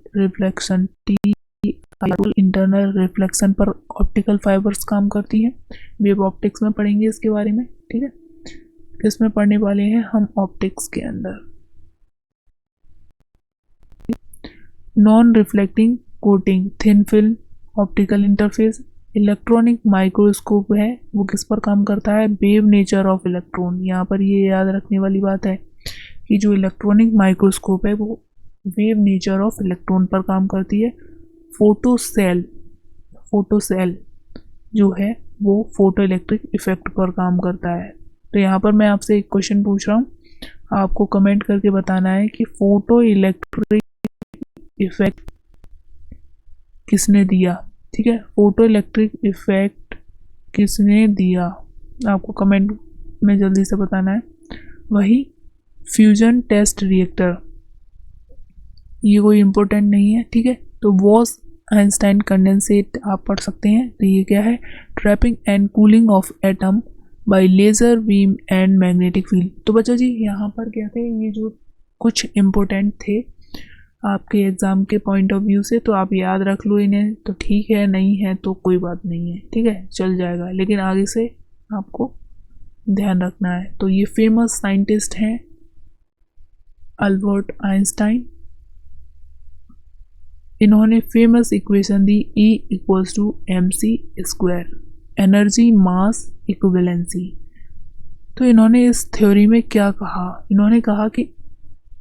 रिफ्लेक्शन पर ऑप्टिकल फाइबर्स काम करती हैं। वेव ऑप्टिक्स में पढ़ेंगे इसके बारे में। ठीक है, इसमें पढ़ने वाले हैं हम ऑप्टिक्स के अंदर। Non reflecting coating, thin film, optical interface. Electronic microscope है वो किस पर काम करता है, वेव नेचर ऑफ इलेक्ट्रॉन। यहाँ पर ये याद रखने वाली बात है कि जो इलेक्ट्रॉनिक माइक्रोस्कोप है वो वेव नेचर ऑफ इलेक्ट्रॉन पर काम करती है। फोटोसेल जो है वो फोटो इलेक्ट्रिक इफेक्ट पर काम करता है। तो यहाँ पर मैं आपसे एक क्वेश्चन पूछ रहा हूँ, आपको कमेंट करके बताना है कि फोटो इलेक्ट्रिक इफेक्ट किसने दिया। ठीक है, फोटो इलेक्ट्रिक इफेक्ट किसने दिया, आपको कमेंट में जल्दी से बताना है। वही फ्यूजन टेस्ट रिएक्टर, ये कोई इम्पोर्टेंट नहीं है। ठीक है, तो बॉस आइंस्टाइन कंडेंसेट आप पढ़ सकते हैं। तो ये क्या है, trapping and cooling of atom by laser beam and magnetic field. तो बच्चों जी यहाँ पर क्या थे, ये जो कुछ इम्पोर्टेंट थे आपके एग्ज़ाम के पॉइंट ऑफ व्यू से, तो आप याद रख लो इन्हें, तो ठीक है, नहीं है तो कोई बात नहीं है। ठीक है, चल जाएगा, लेकिन आगे से आपको ध्यान रखना है। तो ये फेमस साइंटिस्ट हैं अल्बर्ट आइंस्टाइन, इन्होंने फेमस इक्वेशन दी E equals to mc square, energy mass equivalency. तो इन्होंने इस थ्योरी में क्या कहा, इन्होंने कहा कि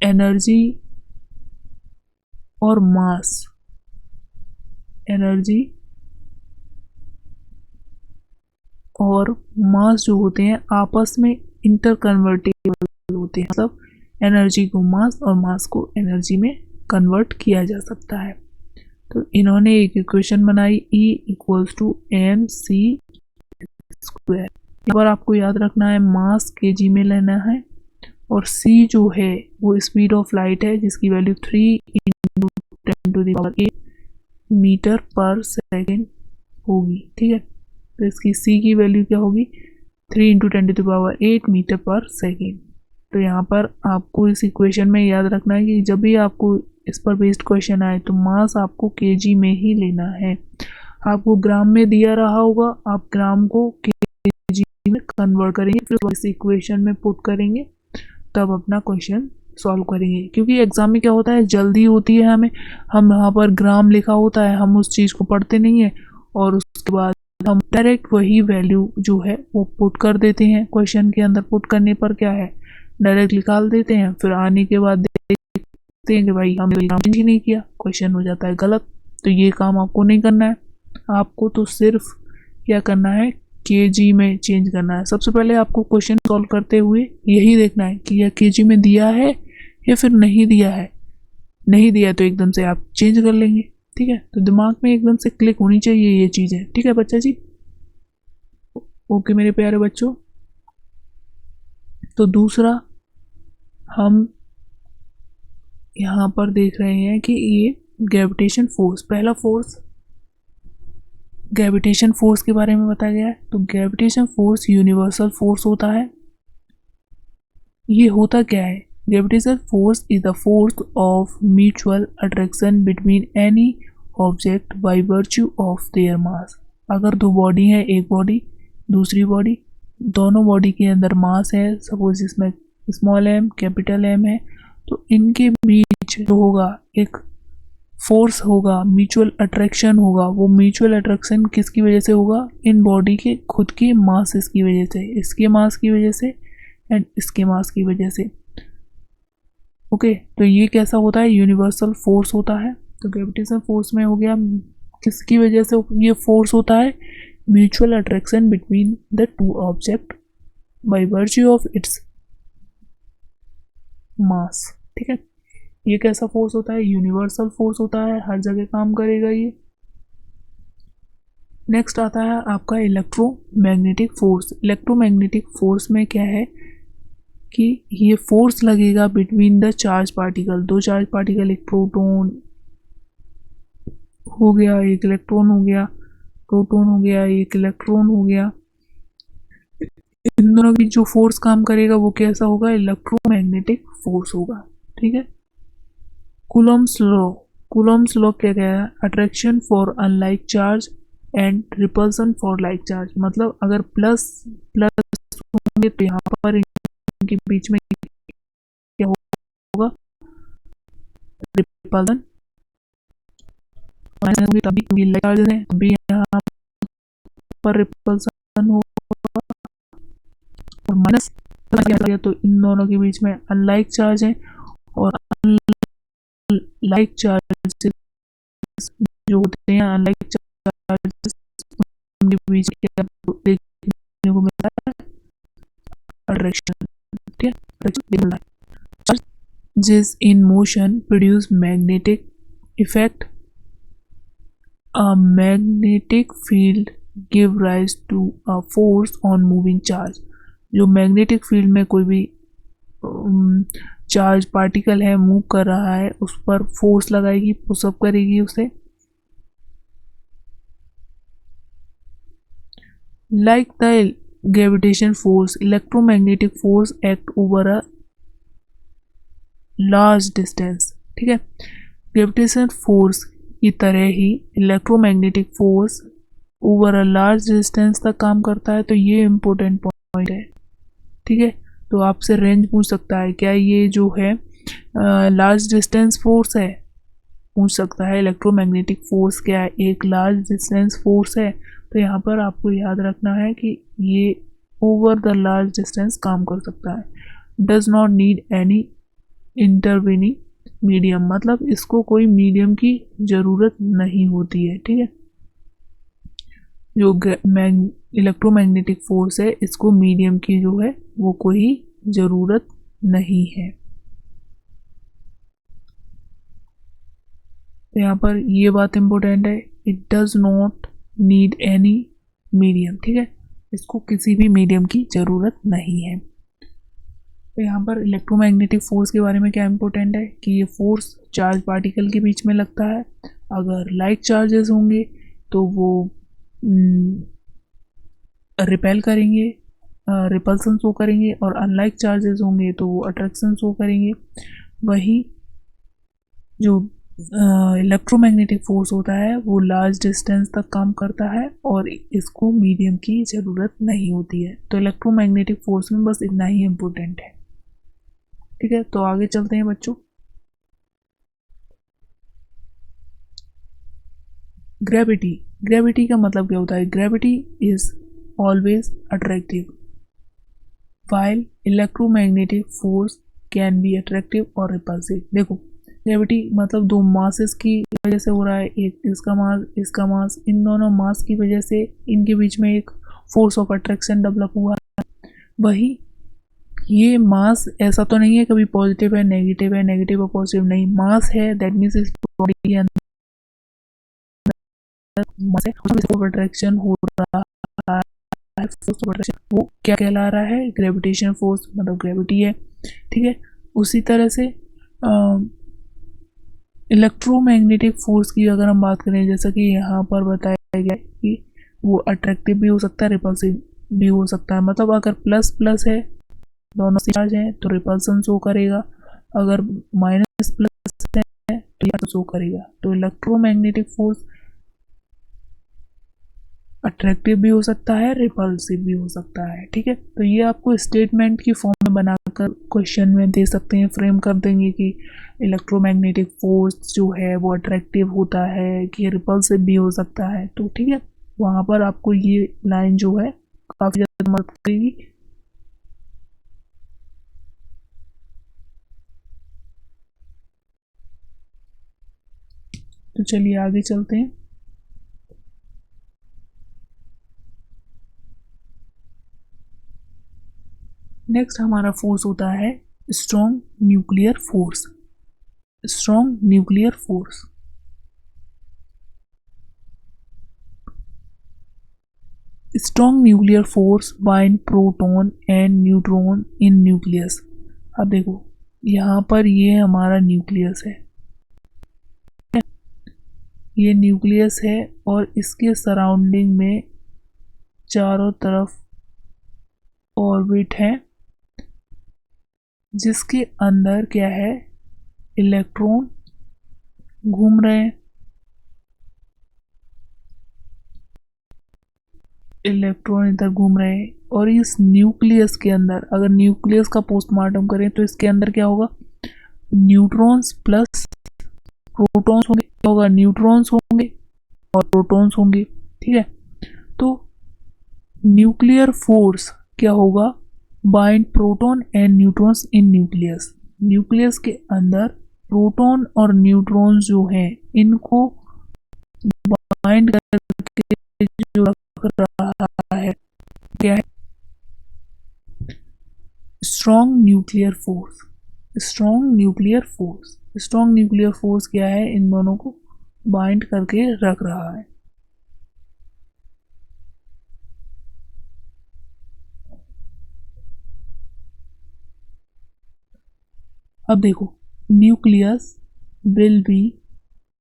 एनर्जी और मास, एनर्जी और मास जो होते हैं आपस में इंटर कन्वर्टेबल होते हैं, मतलब एनर्जी को मास और मास को एनर्जी में कन्वर्ट किया जा सकता है। तो इन्होंने एक इक्वेशन बनाई E equals to mc square. यहाँ पर आपको याद रखना है मास केजी में लेना है, और c जो है वो स्पीड ऑफ लाइट है जिसकी वैल्यू 3 × 10⁸ मीटर पर सेकेंड होगी। ठीक है, तो इसकी c की वैल्यू क्या होगी, 3 × 10⁸ मीटर पर सेकेंड। तो यहाँ पर आपको इस इक्वेशन में याद रखना है कि जब भी आपको इस पर बेस्ड क्वेश्चन आए तो मास आपको केजी में ही लेना है। आपको ग्राम में दिया रहा होगा, आप ग्राम को केजी में कन्वर्ट करेंगे, फिर इस इक्वेशन में पुट करेंगे, तब अपना क्वेश्चन सॉल्व करेंगे। क्योंकि एग्जाम में क्या होता है, जल्दी होती है हमें, हम यहाँ पर ग्राम लिखा होता है, हम उस चीज़ को पढ़ते नहीं है और उसके बाद हम डायरेक्ट वही वैल्यू जो है वो पुट कर देते हैं क्वेश्चन के अंदर। पुट करने पर क्या है, डायरेक्ट निकाल देते हैं, फिर आने के बाद देखते हैं कि भाई हमने काम चेंज नहीं किया, क्वेश्चन हो जाता है गलत। तो ये काम आपको नहीं करना है, आपको तो सिर्फ क्या करना है, केजी में चेंज करना है। सबसे पहले आपको क्वेश्चन सॉल्व करते हुए यही देखना है कि यह केजी में दिया है या फिर नहीं दिया है। नहीं दिया तो एकदम से आप चेंज कर लेंगे। ठीक है, तो दिमाग में एकदम से क्लिक होनी चाहिए ये चीज़ें। ठीक है बच्चा जी, ओके मेरे प्यारे बच्चों। तो दूसरा हम यहाँ पर देख रहे हैं कि ये ग्रेविटेशन फोर्स, पहला फोर्स ग्रेविटेशन फोर्स के बारे में बताया गया है। तो ग्रेविटेशन फोर्स यूनिवर्सल फोर्स होता है। ये होता क्या है, gravitation force is the force of mutual attraction between any object by virtue of their mass. अगर दो बॉडी है, एक बॉडी दूसरी बॉडी, दोनों बॉडी के अंदर मास है, सपोज इसमें स्मॉल m कैपिटल M है, तो इनके बीच जो होगा एक फोर्स होगा, म्यूचुअल अट्रैक्शन होगा। वो म्यूचुअल अट्रैक्शन किसकी वजह से होगा, इन बॉडी के खुद के मासेस की वजह से, इसके मास की वजह से एंड इसके मास की वजह से। ओके, तो ये कैसा होता है, यूनिवर्सल फोर्स होता है। तो ग्रेविटेशन फोर्स में हो गया किसकी वजह से ये फोर्स होता है, mutual attraction between the two object by virtue of its mass. ठीक है, ये कैसा फोर्स होता है, यूनिवर्सल फोर्स होता है, हर जगह काम करेगा ये। नेक्स्ट आता है आपका इलेक्ट्रोमैग्नेटिक फोर्स। इलेक्ट्रोमैग्नेटिक फोर्स में क्या है कि ये फोर्स लगेगा बिटवीन द चार्ज पार्टिकल। दो चार्ज पार्टिकल, एक प्रोटॉन हो गया, एक इलेक्ट्रॉन हो गया, प्रोटॉन हो गया, एक इलेक्ट्रॉन हो गया। इन दोनों की जो फोर्स काम करेगा वो कैसा होगा, इलेक्ट्रोमैग्नेटिक फोर्स होगा। ठीक है, कूलम्ब्स लॉ, कूलम्ब्स लॉ क्या कह रहा है, attraction for unlike charge and repulsion for like charge. मतलब अगर प्लस प्लस होंगे तो यहाँ पर इनके बीच में क्या होगा, रिपल्सन, माइनस होंगे तभी लाइक चार्जेस हैं, तभी यहाँ पर रिपल्सन होगा, और माइनस तो इन दोनों के बीच में अनलाइक चार्ज है, और लाइक चार्जेस जो होते हैं, अनलाइक चार्जेस उनके बीच क्या देखने को मिलता है, अट्रैक्शन। ठीक है, charges in motion produce magnetic effect, a magnetic field give rise to a force on moving charge. जो मैग्नेटिक फील्ड में कोई भी चार्ज पार्टिकल है, मूव कर रहा है, उस पर फोर्स लगाएगी, पुशअप करेगी उसे। Like the gravitation force, electromagnetic force act over a large distance. ठीक है, ग्रेविटेशन फोर्स की तरह ही electromagnetic force over a large distance तक काम करता है। तो ये इम्पोर्टेंट पॉइंट है। ठीक है, तो आपसे रेंज पूछ सकता है क्या ये जो है लार्ज डिस्टेंस फोर्स है, पूछ सकता है इलेक्ट्रोमैग्नेटिक फोर्स क्या है, एक लार्ज डिस्टेंस फोर्स है, तो यहाँ पर आपको याद रखना है कि ये ओवर द लार्ज डिस्टेंस काम कर सकता है। Does not need any intervening medium, मतलब इसको कोई मीडियम की ज़रूरत नहीं होती है, ठीक है। जो इलेक्ट्रोमैग्नेटिक फोर्स है इसको मीडियम की जो है वो कोई ज़रूरत नहीं है। तो यहाँ पर ये बात इम्पोर्टेंट है, it does not need any medium, ठीक है, इसको किसी भी मीडियम की ज़रूरत नहीं है। तो यहाँ पर इलेक्ट्रोमैग्नेटिक फोर्स के बारे में क्या इम्पोर्टेंट है कि ये फोर्स चार्ज पार्टिकल के बीच में लगता है। अगर लाइक चार्जेस होंगे तो वो रिपेल करेंगे, रिपल्सन शो करेंगे, और अनलाइक चार्जेस होंगे तो वो अट्रैक्शन शो करेंगे। वही जो इलेक्ट्रोमैग्नेटिक फोर्स होता है वो लार्ज डिस्टेंस तक काम करता है और इसको मीडियम की ज़रूरत नहीं होती है। तो इलेक्ट्रोमैग्नेटिक फोर्स में बस इतना ही इम्पोर्टेंट है, ठीक है। तो आगे चलते हैं बच्चों। ग्रेविटी, ग्रेविटी का मतलब क्या होता है, gravity is always attractive while electromagnetic force can be attractive और रिपल्सिव। देखो ग्रेविटी मतलब दो मासेस की वजह से हो रहा है, एक इसका मास, इन दोनों मास की वजह से इनके बीच में एक फोर्स ऑफ अट्रैक्शन डेवलप हुआ है। वही ये मास ऐसा तो नहीं है कभी पॉजिटिव है नेगेटिव और पॉजिटिव नहीं, मास है, दैट मीन्स इस बॉडी के अंदर मास है, उसमें अट्रैक्शन हो रहा है, फोर्स ऑफ अट्रैक्शन, वो क्या कहला रहा है, ग्रेविटेशन फोर्स, मतलब ग्रेविटी है, ठीक है। उसी तरह से इलेक्ट्रोमैग्नेटिक फोर्स की अगर हम बात करें, जैसा कि यहाँ पर बताया गया कि वो अट्रैक्टिव भी हो सकता है, रिपल्सिव भी हो सकता है। मतलब अगर प्लस प्लस है, दोनों चार्ज हैं तो रिपल्सन शो करेगा, अगर माइनस प्लस है तो ये शो करेगा। तो इलेक्ट्रोमैग्नेटिक फोर्स अट्रैक्टिव भी हो सकता है, रिपल्सिव भी हो सकता है, ठीक है। तो ये आपको स्टेटमेंट की फॉर्म में बनाकर क्वेश्चन में दे सकते हैं, फ्रेम कर देंगे कि इलेक्ट्रोमैग्नेटिक फोर्स जो है वो अट्रैक्टिव होता है कि रिपल्सिव भी हो सकता है, तो ठीक है। वहाँ पर आपको ये लाइन जो है काफ़ी ज़्यादा मदद करेगी। तो चलिए आगे चलते हैं। नेक्स्ट हमारा फोर्स होता है strong nuclear force. Strong nuclear force, strong nuclear force bind proton and neutron in nucleus. अब देखो यहाँ पर ये हमारा न्यूक्लियस है, ये न्यूक्लियस है और इसके सराउंडिंग में चारों तरफ ऑर्बिट है जिसके अंदर क्या है, इलेक्ट्रॉन घूम रहे हैं, इलेक्ट्रॉन इधर घूम रहे हैं। और इस न्यूक्लियस के अंदर अगर न्यूक्लियस का पोस्टमार्टम करें तो इसके अंदर क्या होगा, न्यूट्रॉन्स प्लस प्रोटॉन्स होंगे, क्या होगा, न्यूट्रॉन्स होंगे और प्रोटॉन्स होंगे, ठीक है। तो न्यूक्लियर फोर्स क्या होगा, bind proton and neutrons in nucleus. Nucleus के अंदर प्रोटॉन और न्यूट्रॉन्स जो हैं इनको बाइंड करके जो रख रहा है क्या है, strong nuclear force. Strong nuclear force, strong nuclear force क्या है, इन दोनों को बाइंड करके रख रहा है। अब देखो nucleus will be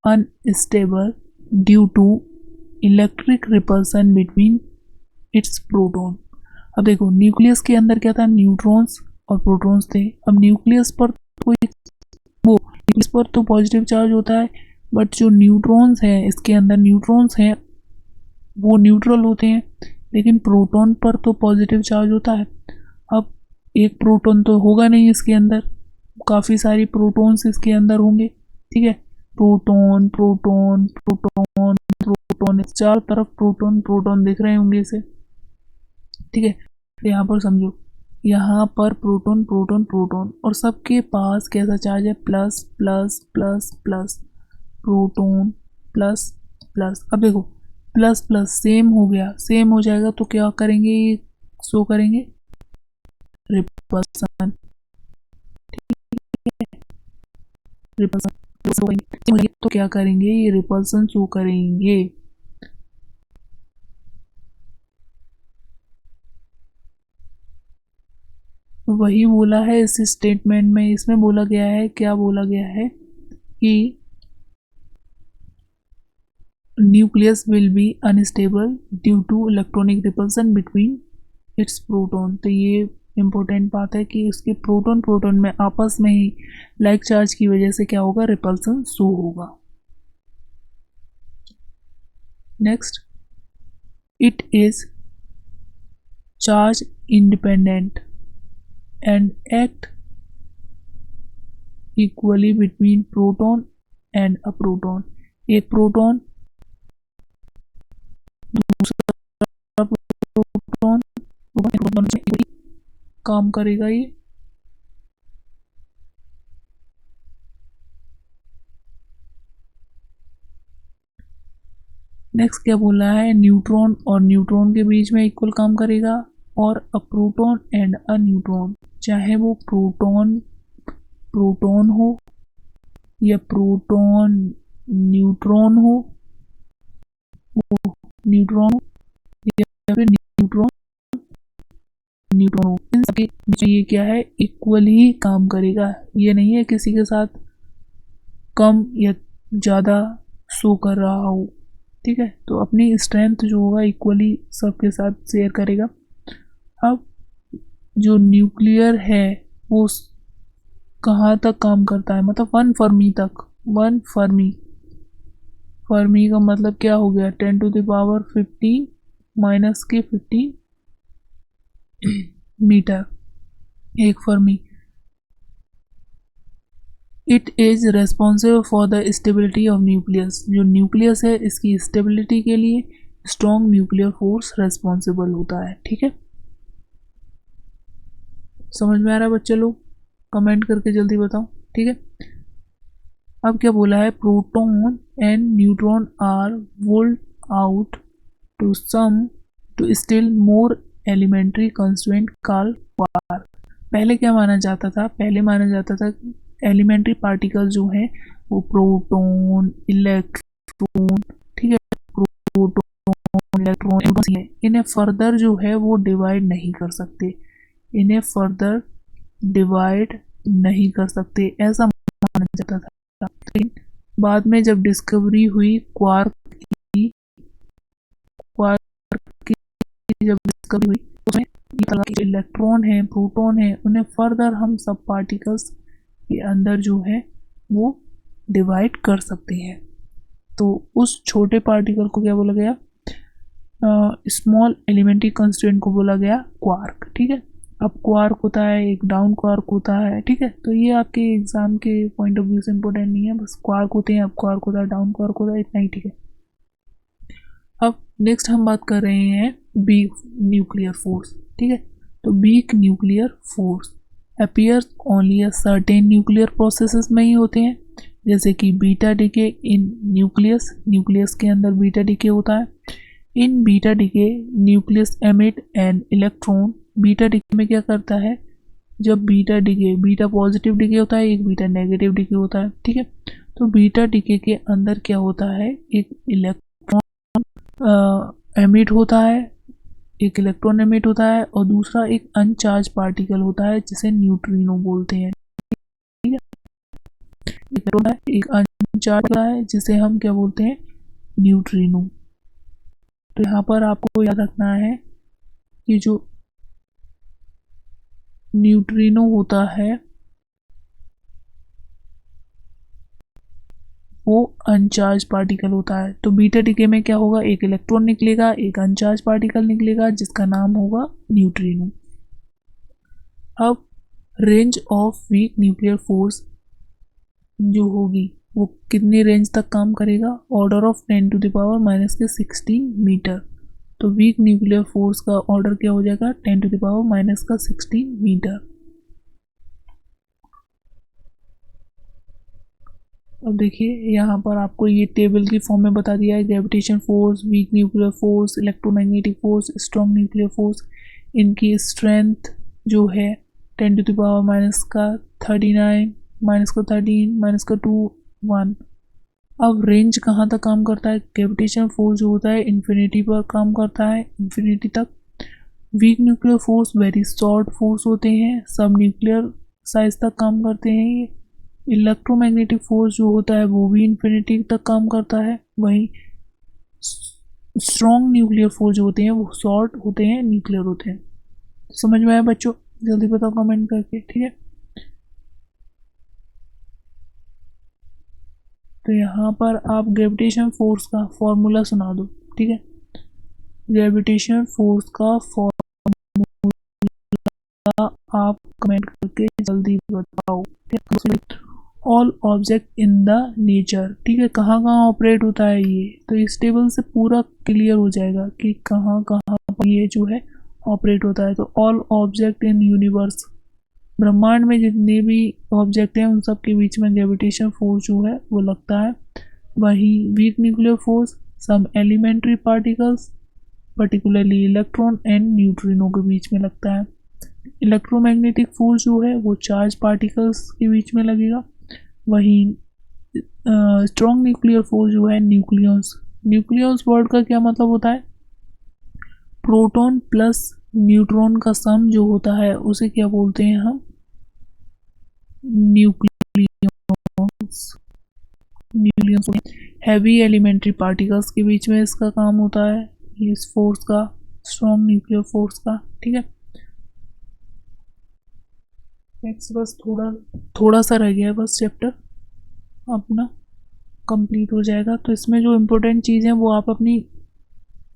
unstable due to electric repulsion between its proton. अब देखो न्यूक्लियस के अंदर क्या था, न्यूट्रॉन्स और प्रोटॉन्स थे। अब न्यूक्लियस पर न्यूक्लियस पर तो पॉजिटिव चार्ज होता है, बट जो न्यूट्रॉन्स हैं इसके अंदर न्यूट्रॉन्स हैं वो न्यूट्रल होते हैं, लेकिन प्रोटॉन पर तो पॉजिटिव चार्ज होता है। अब एक प्रोटॉन तो होगा नहीं इसके अंदर, काफ़ी सारी प्रोटॉन्स इसके अंदर होंगे, ठीक है। प्रोटॉन प्रोटॉन प्रोटॉन प्रोटॉन, चारों तरफ प्रोटॉन प्रोटॉन दिख रहे होंगे इसे, ठीक है। तो यहाँ पर समझो, यहाँ पर प्रोटॉन प्रोटॉन प्रोटॉन और सबके पास कैसा चार्ज है, plus plus plus plus, proton plus plus. अब देखो प्लस प्लस सेम हो गया, सेम हो जाएगा तो क्या करेंगे, ये शो करेंगे रिपल्सन, रिपल्सन तो क्या करेंगे, ये रिपल्सन शो करेंगे। वही बोला है इस स्टेटमेंट में, इसमें बोला गया है, क्या बोला गया है कि nucleus will be unstable due to electronic repulsion between its proton. तो ये इंपॉर्टेंट बात है कि इसके प्रोटॉन प्रोटॉन में आपस में ही लाइक चार्ज की वजह से क्या होगा, रिपल्सन शो होगा। Next, it is charge independent and act equally between proton and a proton. एक प्रोटॉन दूसरा प्रोटॉन काम करेगा ये। नेक्स्ट क्या बोला है, न्यूट्रॉन और न्यूट्रॉन के बीच में इक्वल काम करेगा, और a proton and a neutron, चाहे वो प्रोटॉन प्रोटॉन हो या प्रोटॉन न्यूट्रॉन हो, वो न्यूट्रॉन हो या फिर न्यूट्रॉन न्यूट्रॉन हो, इन सबके बीच में ये क्या है, इक्वल ही काम करेगा। ये नहीं है किसी के साथ कम या ज़्यादा शो कर रहा हो, ठीक है। तो अपनी स्ट्रेंथ जो होगा इक्वली सबके साथ शेयर करेगा। अब जो न्यूक्लियर है वो कहाँ तक काम करता है, मतलब 1 फर्मी तक। 1 फर्मी, फर्मी का मतलब क्या हो गया, 10⁻15 माइनस के 15 मीटर, एक Fermi. It is responsible for the stability of nucleus, जो न्यूक्लियस है इसकी स्टेबिलिटी के लिए स्ट्रॉन्ग न्यूक्लियर फोर्स रेस्पॉन्सिबल होता है, ठीक है। समझ में आ रहा है बच्चे लोग, कमेंट करके जल्दी बताओ, ठीक है। अब क्या बोला है, proton and neutron are would out to sum to still more elementary constituent called quark. पहले क्या माना जाता था, पहले माना जाता था एलिमेंट्री पार्टिकल जो है वो प्रोटॉन इलेक्ट्रॉन, ठीक है, प्रोटॉन इलेक्ट्रॉन है, इन्हें फर्दर जो है वो डिवाइड नहीं कर सकते, इन्हें फर्दर डिवाइड नहीं कर सकते, ऐसा माना जाता था। लेकिन बाद में जब डिस्कवरी हुई क्वार्क की, क्वार्क की जब डिस्कवरी हुई उसमें ये इलेक्ट्रॉन है प्रोटॉन है उन्हें फर्दर हम सब पार्टिकल्स के अंदर जो है वो डिवाइड कर सकते हैं। तो उस छोटे पार्टिकल को क्या बोला गया, स्मॉल एलिमेंट्री कंस्टिट्यूएंट को बोला गया क्वार्क, ठीक है। अब क्वार्क होता है, एक डाउन क्वार्क होता है, ठीक है। तो ये आपके एग्जाम के पॉइंट ऑफ व्यू से इंपॉर्टेंट नहीं है, बस क्वार्क होते हैं, अब क्वार्क होता है, डाउन क्वार्क होता है, इतना ही, ठीक है। अब नेक्स्ट हम बात कर रहे हैं वीक न्यूक्लियर फोर्स, ठीक है। तो weak nuclear force appears only a certain nuclear processes में ही होते हैं, जैसे कि beta decay in nucleus, nucleus के अंदर बीटा डीके होता है। In beta decay nucleus emit an electron, beta decay में क्या करता है, जब beta decay, beta positive decay होता है, एक बीटा नेगेटिव डीके होता है, ठीक है। तो बीटा डीके के अंदर क्या होता है, एक इलेक्ट्रॉन एमिट होता है, एक इलेक्ट्रॉन एमिट होता है, और दूसरा एक अनचार्ज पार्टिकल होता है जिसे न्यूट्रिनो बोलते हैं, ठीक है। इलेक्ट्रॉन है, एक अनचार्ज होता है जिसे हम क्या बोलते हैं, न्यूट्रिनो। तो यहाँ पर आपको याद रखना है कि जो न्यूट्रिनो होता है वो अनचार्ज पार्टिकल होता है। तो बीटा डीके में क्या होगा, एक इलेक्ट्रॉन निकलेगा, एक अनचार्ज पार्टिकल निकलेगा जिसका नाम होगा न्यूट्रिनो। अब range of week nuclear force जो होगी वो कितनी रेंज तक काम करेगा, ऑर्डर ऑफ 10⁻⁻16 मीटर। तो वीक न्यूक्लियर फोर्स का ऑर्डर क्या हो जाएगा, 10⁻⁻16 मीटर। अब देखिए यहाँ पर आपको ये टेबल की फॉर्म में बता दिया है, gravitation force, week nuclear force, electromagnetic force, strong nuclear force, इनकी स्ट्रेंथ जो है 10⁻⁻39 -13 -2 1। अब रेंज कहाँ तक काम करता है, ग्रेविटेशन फोर्स जो होता है इन्फिनिटी पर काम करता है, इन्फिनिटी तक। Week nuclear force very short force होते हैं, सब न्यूक्लियर साइज तक काम करते हैं ये। इलेक्ट्रोमैग्नेटिक फोर्स जो होता है वो भी इन्फिनिटी तक काम करता है। वहीं स्ट्रॉन्ग न्यूक्लियर फोर्स जो होते हैं वो शॉर्ट होते हैं, न्यूक्लियर होते हैं। समझ में आया बच्चों, जल्दी बताओ कमेंट करके, ठीक है। तो यहाँ पर आप ग्रेविटेशन फोर्स का फॉर्मूला सुना दो, ठीक है। ग्रेविटेशन फोर्स का फॉर्मूला आप कमेंट करके जल्दी बताओ। All object in the nature, ठीक है, कहाँ कहाँ ऑपरेट होता है ये, तो इस टेबल से पूरा क्लियर हो जाएगा कि कहाँ कहाँ पर ये जो है ऑपरेट होता है। तो ऑल ऑब्जेक्ट इन यूनिवर्स, ब्रह्मांड में जितने भी ऑब्जेक्ट हैं उन सब के बीच में ग्रेविटेशन फोर्स जो है वो लगता है। वही weak nuclear force some elementary particles particularly electron and neutrino के बीच में लगता है। इलेक्ट्रोमैग्नेटिक फोर्स जो है वो चार्ज पार्टिकल्स के बीच में लगेगा। वहीं स्ट्रॉन्ग न्यूक्लियर फोर्स जो है न्यूक्लियंस, न्यूक्लियंस वर्ड का क्या मतलब होता है, प्रोटॉन प्लस न्यूट्रॉन का सम जो होता है उसे क्या बोलते हैं हम, nucleons. Nucleons heavy elementary particles के बीच में इसका काम होता है, इस फोर्स का, स्ट्रॉन्ग न्यूक्लियर फोर्स का, ठीक है। नेक्स्ट बस थोड़ा सा रह गया है बस, चैप्टर अपना कंप्लीट हो जाएगा। तो इसमें जो इम्पोर्टेंट चीज़ है वो आप अपनी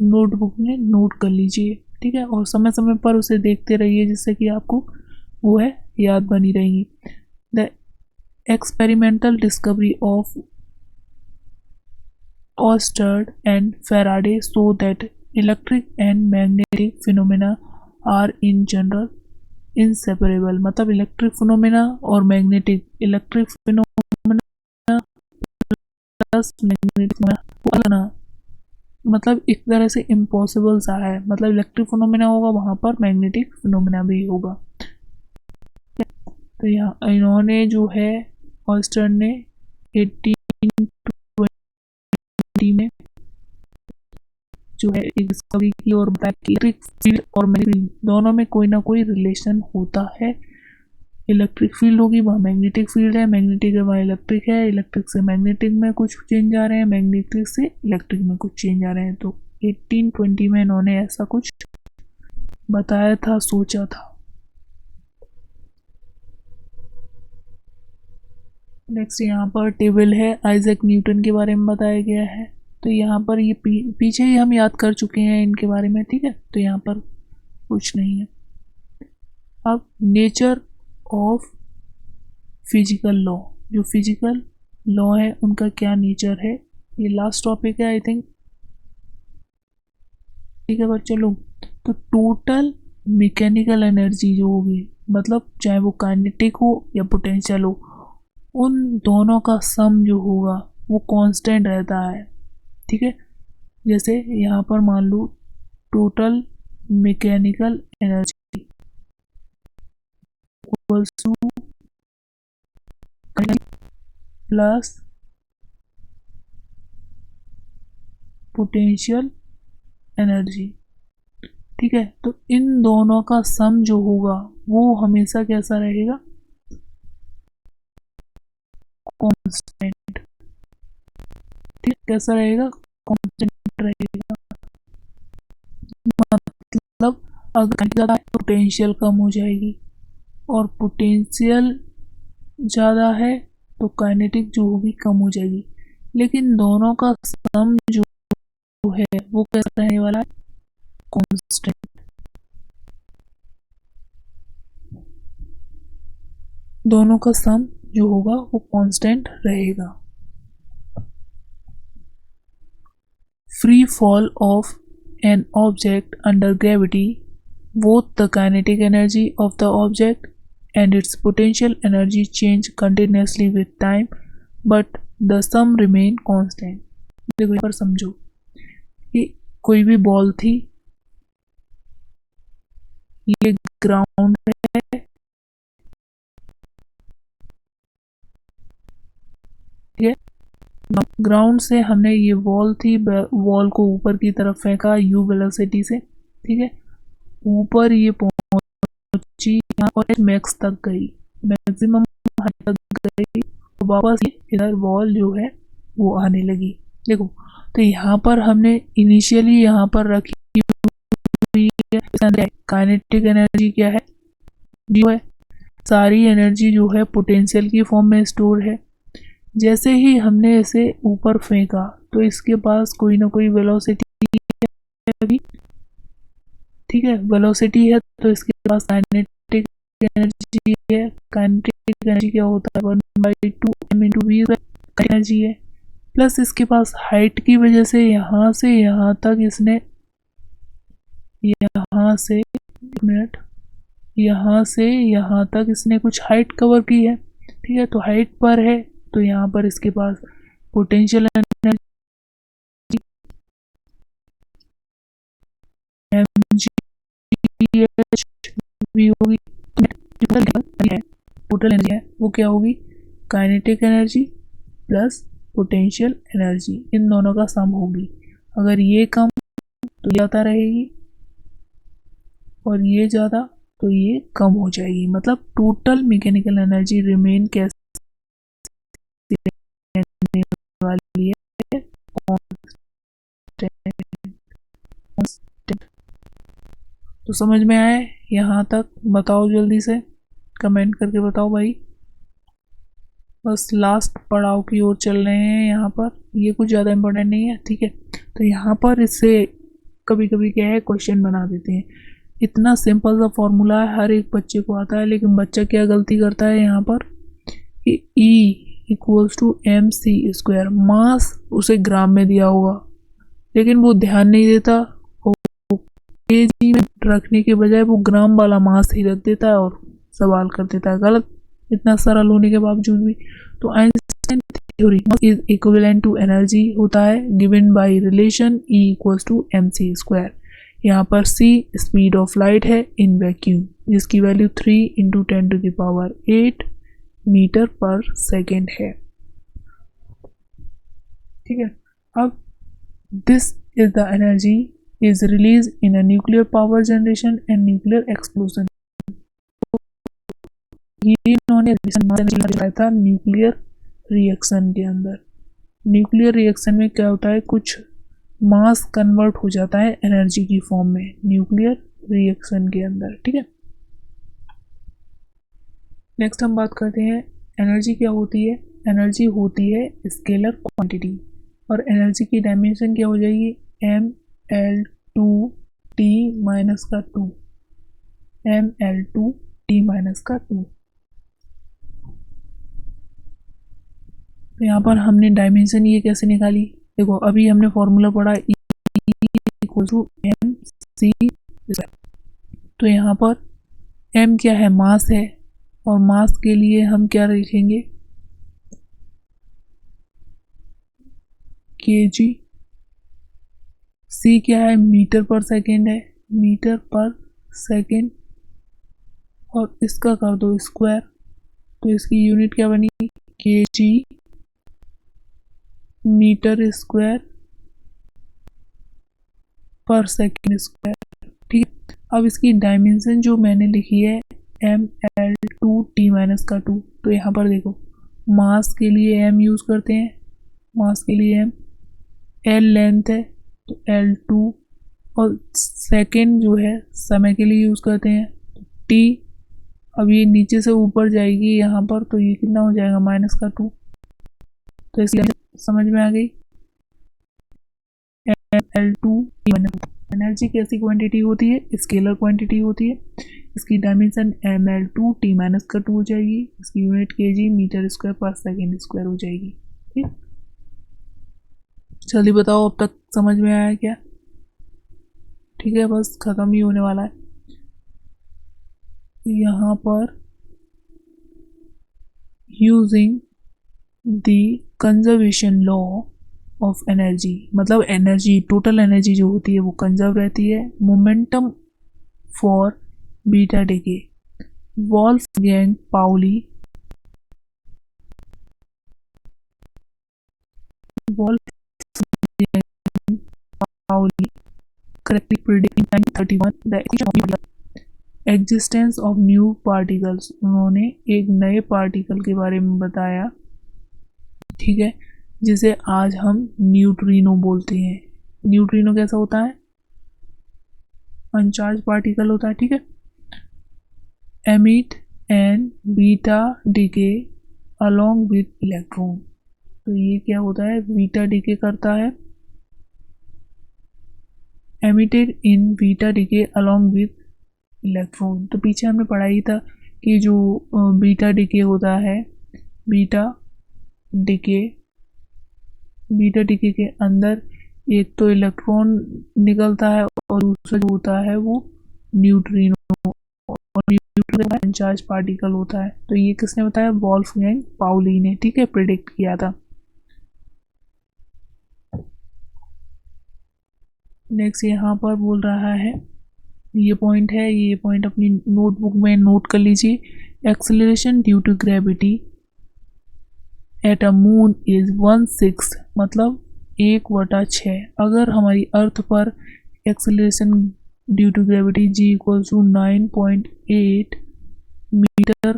नोटबुक में नोट कर लीजिए, ठीक है, और समय समय पर उसे देखते रहिए जिससे कि आपको वो है याद बनी रहेगी। The experimental discovery of Oersted and Faraday show that electric and magnetic phenomena are in general inseparable। मतलब इलेक्ट्रिक फिनोमेना और magnetic, electric phenomena plus magnetic phenomena मतलब एक तरह से इम्पॉसिबल सा है, मतलब इलेक्ट्रिक फिनोमेना होगा वहाँ पर मैग्नेटिक फिनोमेना भी होगा। तो यहाँ इन्होंने जो है ऑयस्टर ने 1820 में जो है एक डिस्कवरी की और बताया कि इलेक्ट्रिक फील्ड और मैग्नेटिक फील्ड दोनों में कोई ना कोई रिलेशन होता है। इलेक्ट्रिक फील्ड होगी वहाँ मैग्नेटिक फील्ड है, मैग्नेटिक है वहाँ इलेक्ट्रिक है, इलेक्ट्रिक से मैग्नेटिक में कुछ चेंज आ रहे हैं, मैग्नेटिक से इलेक्ट्रिक में कुछ चेंज आ रहे हैं। तो 1820 में इन्होंने ऐसा कुछ बताया था, सोचा था। नेक्स्ट यहाँ पर टेबल है, आइजैक न्यूटन के बारे में बताया गया है। तो यहाँ पर ये पीछे ही हम याद कर चुके हैं इनके बारे में, ठीक है, तो यहाँ पर कुछ नहीं है। अब नेचर ऑफ फिजिकल लॉ, जो फिजिकल लॉ है उनका क्या नेचर है, ये लास्ट टॉपिक है आई थिंक, ठीक है बच्चों लोग। तो टोटल मैकेनिकल एनर्जी जो होगी, मतलब चाहे वो काइनेटिक हो या पोटेंशियल हो, उन दोनों का सम जो होगा वो कांस्टेंट रहता है, ठीक है। जैसे यहाँ पर मान लो total mechanical energy equals to plus potential energy, ठीक है। तो इन दोनों का सम जो होगा वो हमेशा कैसा रहेगा, कांस्टेंट, ठीक, कैसा रहेगा, कांस्टेंट रहेगा। मतलब अगर ज़्यादा पोटेंशियल कम हो जाएगी और पोटेंशियल ज़्यादा है तो काइनेटिक जो होगी कम हो जाएगी, लेकिन दोनों का सम जो है वो कैसा रहने वाला है, कांस्टेंट। दोनों का सम जो होगा वो कांस्टेंट रहेगा। free fall of an object under gravity, both the kinetic energy of the object and its potential energy change continuously with time, but the sum remain constant. देखो यहाँ पर समझो कि कोई भी बॉल थी, ये ग्राउंड है, ठीक है। ग्राउंड से हमने ये बॉल थी, बॉल को ऊपर की तरफ फेंका u वेलोसिटी से, ठीक है। ऊपर ये पहुंची यहाँ और मैक्स तक गई, मैक्सिमम हाइट तक गई, तो वापस इधर बॉल जो है वो आने लगी। देखो तो यहाँ पर हमने इनिशियली यहाँ पर रखी हुई है काइनेटिक एनर्जी क्या है, जो है सारी एनर्जी जो है पोटेंशियल की फॉर्म में स्टोर है। जैसे ही हमने इसे ऊपर फेंका तो इसके पास कोई ना कोई वेलोसिटी है अभी, ठीक है, वेलोसिटी है, तो इसके पास काइनेटिक एनर्जी है। काइनेटिक एनर्जी क्या होता है, 1/2 m/v एनर्जी है, प्लस इसके पास हाइट की वजह से यहाँ से यहाँ तक इसने, यहाँ से एक मिनट, यहाँ से यहाँ तक इसने कुछ हाइट कवर की है, ठीक है। तो हाइट पर है तो यहाँ पर इसके पास पोटेंशियल एनर्जी mgh होगी, टोटल एनर्जी है वो क्या होगी, kinetic energy plus potential energy, इन दोनों का सम होगी। अगर ये कम तो ये आता रहेगी और ये ज़्यादा तो ये कम हो जाएगी, मतलब टोटल मैकेनिकल एनर्जी रिमेन कैसे वाली है, तो समझ में आए यहाँ तक, बताओ जल्दी से कमेंट करके बताओ भाई। बस लास्ट पड़ाव की ओर चल रहे हैं यहाँ पर, ये कुछ ज़्यादा इम्पोर्टेंट नहीं है, ठीक है। तो यहाँ पर इससे कभी कभी क्या है क्वेश्चन बना देते हैं, इतना सिंपल सा फॉर्मूला है, हर एक बच्चे को आता है, लेकिन बच्चा क्या गलती करता है यहाँ पर कि E = mc², मास उसे ग्राम में दिया होगा लेकिन वो ध्यान नहीं देता, केजी में रखने के बजाय वो ग्राम वाला मास ही रख देता है और सवाल कर देता है गलत, इतना सरल होने के बावजूद भी। तो Einstein theory is equivalent to energy होता है given by relation E = mc²। यहाँ पर c स्पीड ऑफ लाइट है इन वैक्यूम, जिसकी वैल्यू 3 × 10⁸ मीटर पर सेकेंड है, ठीक है। अब this is the energy is released in a nuclear power generation and nuclear explosion। ये इन्होंने बताया था न्यूक्लियर रिएक्शन के अंदर। न्यूक्लियर रिएक्शन में क्या होता है, कुछ मास कन्वर्ट हो जाता है एनर्जी की फॉर्म में न्यूक्लियर रिएक्शन के अंदर, ठीक है। नेक्स्ट हम बात करते हैं एनर्जी क्या होती है। एनर्जी होती है स्केलर क्वांटिटी और एनर्जी की डायमेंशन क्या हो जाएगी, mL2T - 2, mL2T - 2। तो यहाँ पर हमने डायमेंशन ये कैसे निकाली, देखो अभी हमने फॉर्मूला पढ़ा E = mc²। तो यहाँ पर m क्या है, मास है, और मास के लिए हम क्या लिखेंगे, kg। c क्या है, मीटर पर सेकेंड है, मीटर पर सेकेंड, और इसका कर दो स्क्वायर, तो इसकी यूनिट क्या बनी, kg मीटर स्क्वायर पर सेकेंड स्क्वायर, ठीक है। अब इसकी डायमेंशन जो मैंने लिखी है mL2T - 2, तो यहाँ पर देखो मास के लिए m यूज़ करते हैं, मास के लिए m, l लेंथ है तो L2, और सेकेंड जो है समय के लिए यूज़ करते हैं तो T। अब ये नीचे से ऊपर जाएगी यहाँ पर, तो ये कितना हो जाएगा -2, तो इसलिए समझ में आ गई mL2T - 2। एनर्जी कैसी क्वांटिटी होती है, स्केलर क्वांटिटी होती है, इसकी डायमेंशन mL2T - 2 हो जाएगी, इसकी यूनिट kg मीटर स्क्वायर पर सेकेंड स्क्वायर हो जाएगी, ठीक। जल्दी बताओ, अब तक समझ में आया क्या? ठीक है, बस ख़त्म ही होने वाला है। यहाँ पर using the conservation law of energy, मतलब एनर्जी, टोटल एनर्जी जो होती है वो कंजर्व रहती है। Momentum for beta decay, Wolfgang Pauli correctly predict in 1931 the existence of existence of new particles. उन्होंने एक नए पार्टिकल के बारे में बताया, ठीक है, जिसे आज हम न्यूट्रिनो बोलते हैं। न्यूट्रिनो कैसा होता है? अनचार्ज पार्टिकल होता है, ठीक है। Emit and beta decay along with electron, तो ये क्या होता है? बीटा डीके करता है, emitted in beta DK along with electron. तो पीछे हमने पढ़ा ही था कि जो बीटा डीके होता है, बीटा डीके के अंदर एक तो इलेक्ट्रॉन निकलता है और दूसरा जो होता है वो न्यूट्रिनो, और न्यूट्रिनो अनचार्ज पार्टिकल होता है। तो ये किसने बताया? वॉल्फगैंग पाउली ने, ठीक है, प्रेडिक्ट किया था। नेक्स्ट यहाँ पर बोल रहा है, ये पॉइंट है, ये पॉइंट अपनी नोटबुक में नोट कर लीजिए। Acceleration due to gravity at a moon is 1/6, मतलब 1/6। अगर हमारी अर्थ पर acceleration due to gravity G equal to 9.8 metre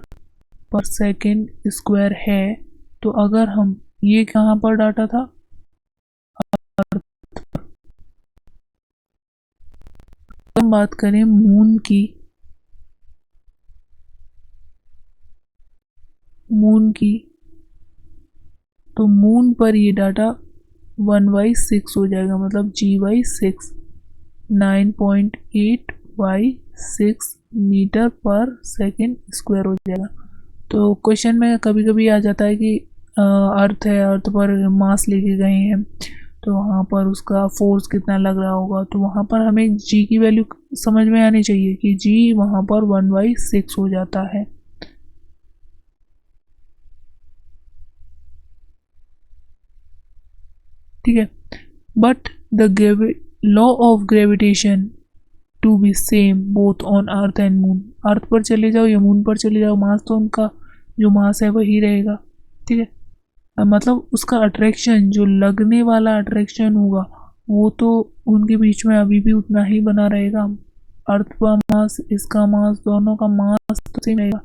per second square है, तो अगर हम ये कहाँ पर डाटा था? हम बात करें मून की, तो मून पर ये डाटा 1/6 हो जाएगा, मतलब G/6, 9.8/6 metre per second square हो जाएगा। तो क्वेश्चन में कभी कभी आ जाता है कि अर्थ है, अर्थ पर मास लेके गए हैं, तो वहाँ पर उसका फोर्स कितना लग रहा होगा, तो वहाँ पर हमें जी की वैल्यू समझ में आनी चाहिए कि जी वहाँ पर 1/6 हो जाता है। ठीक है, but the law of gravitation to be same both on earth and moon. Earth पर चले जाओ या मून पर चले जाओ, मास तो उनका जो मास है वही रहेगा, ठीक है। मतलब उसका अट्रैक्शन, जो लगने वाला अट्रैक्शन होगा वो तो उनके बीच में अभी भी उतना ही बना रहेगा। अर्थ का मास, इसका मास, दोनों का मास तो सेम रहेगा।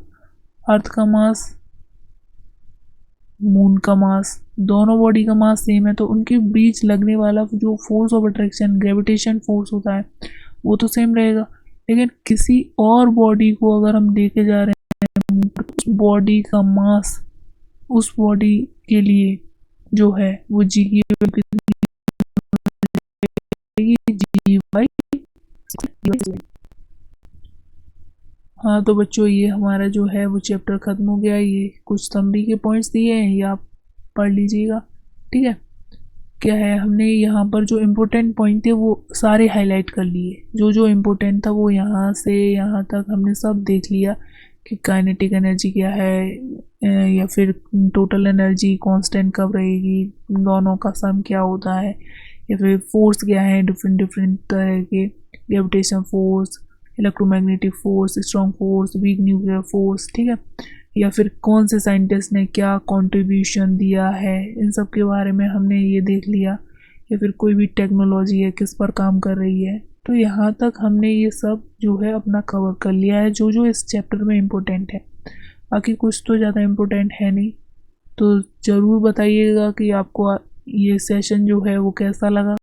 अर्थ का मास, मून का मास, दोनों बॉडी का मास सेम है, तो उनके बीच लगने वाला जो force of attraction, gravitation force होता है, वो तो सेम रहेगा। लेकिन किसी और बॉडी को अगर हम लेके जा रहे हैं, उस बॉडी का मास, उस बॉडी के लिए जो है वो जी की G/6। हाँ तो बच्चों, ये हमारा जो है वो चैप्टर ख़त्म हो गया। ये कुछ समरी के पॉइंट्स दिए हैं, ये आप पढ़ लीजिएगा, ठीक है। क्या है, हमने यहाँ पर जो इम्पोर्टेंट पॉइंट थे वो सारे हाईलाइट कर लिए। जो जो इम्पोर्टेंट था वो यहाँ से यहाँ तक हमने सब देख लिया कि काइनेटिक एनर्जी क्या है, या फिर टोटल एनर्जी कांस्टेंट कब रहेगी, दोनों का सम क्या होता है, या फिर फोर्स क्या है, डिफरेंट डिफरेंट तरह के, gravitation force, electromagnetic force, strong force, week nuclear force, ठीक है, या फिर कौन से साइंटिस्ट ने क्या कंट्रीब्यूशन दिया है, इन सब के बारे में हमने ये देख लिया। या फिर कोई भी टेक्नोलॉजी है किस पर काम कर रही है, तो यहाँ तक हमने ये सब जो है अपना कवर कर लिया है, जो जो इस चैप्टर में इम्पोर्टेंट है। बाकी कुछ तो ज़्यादा इम्पोर्टेंट है नहीं। तो ज़रूर बताइएगा कि आपको ये सेशन जो है वो कैसा लगा।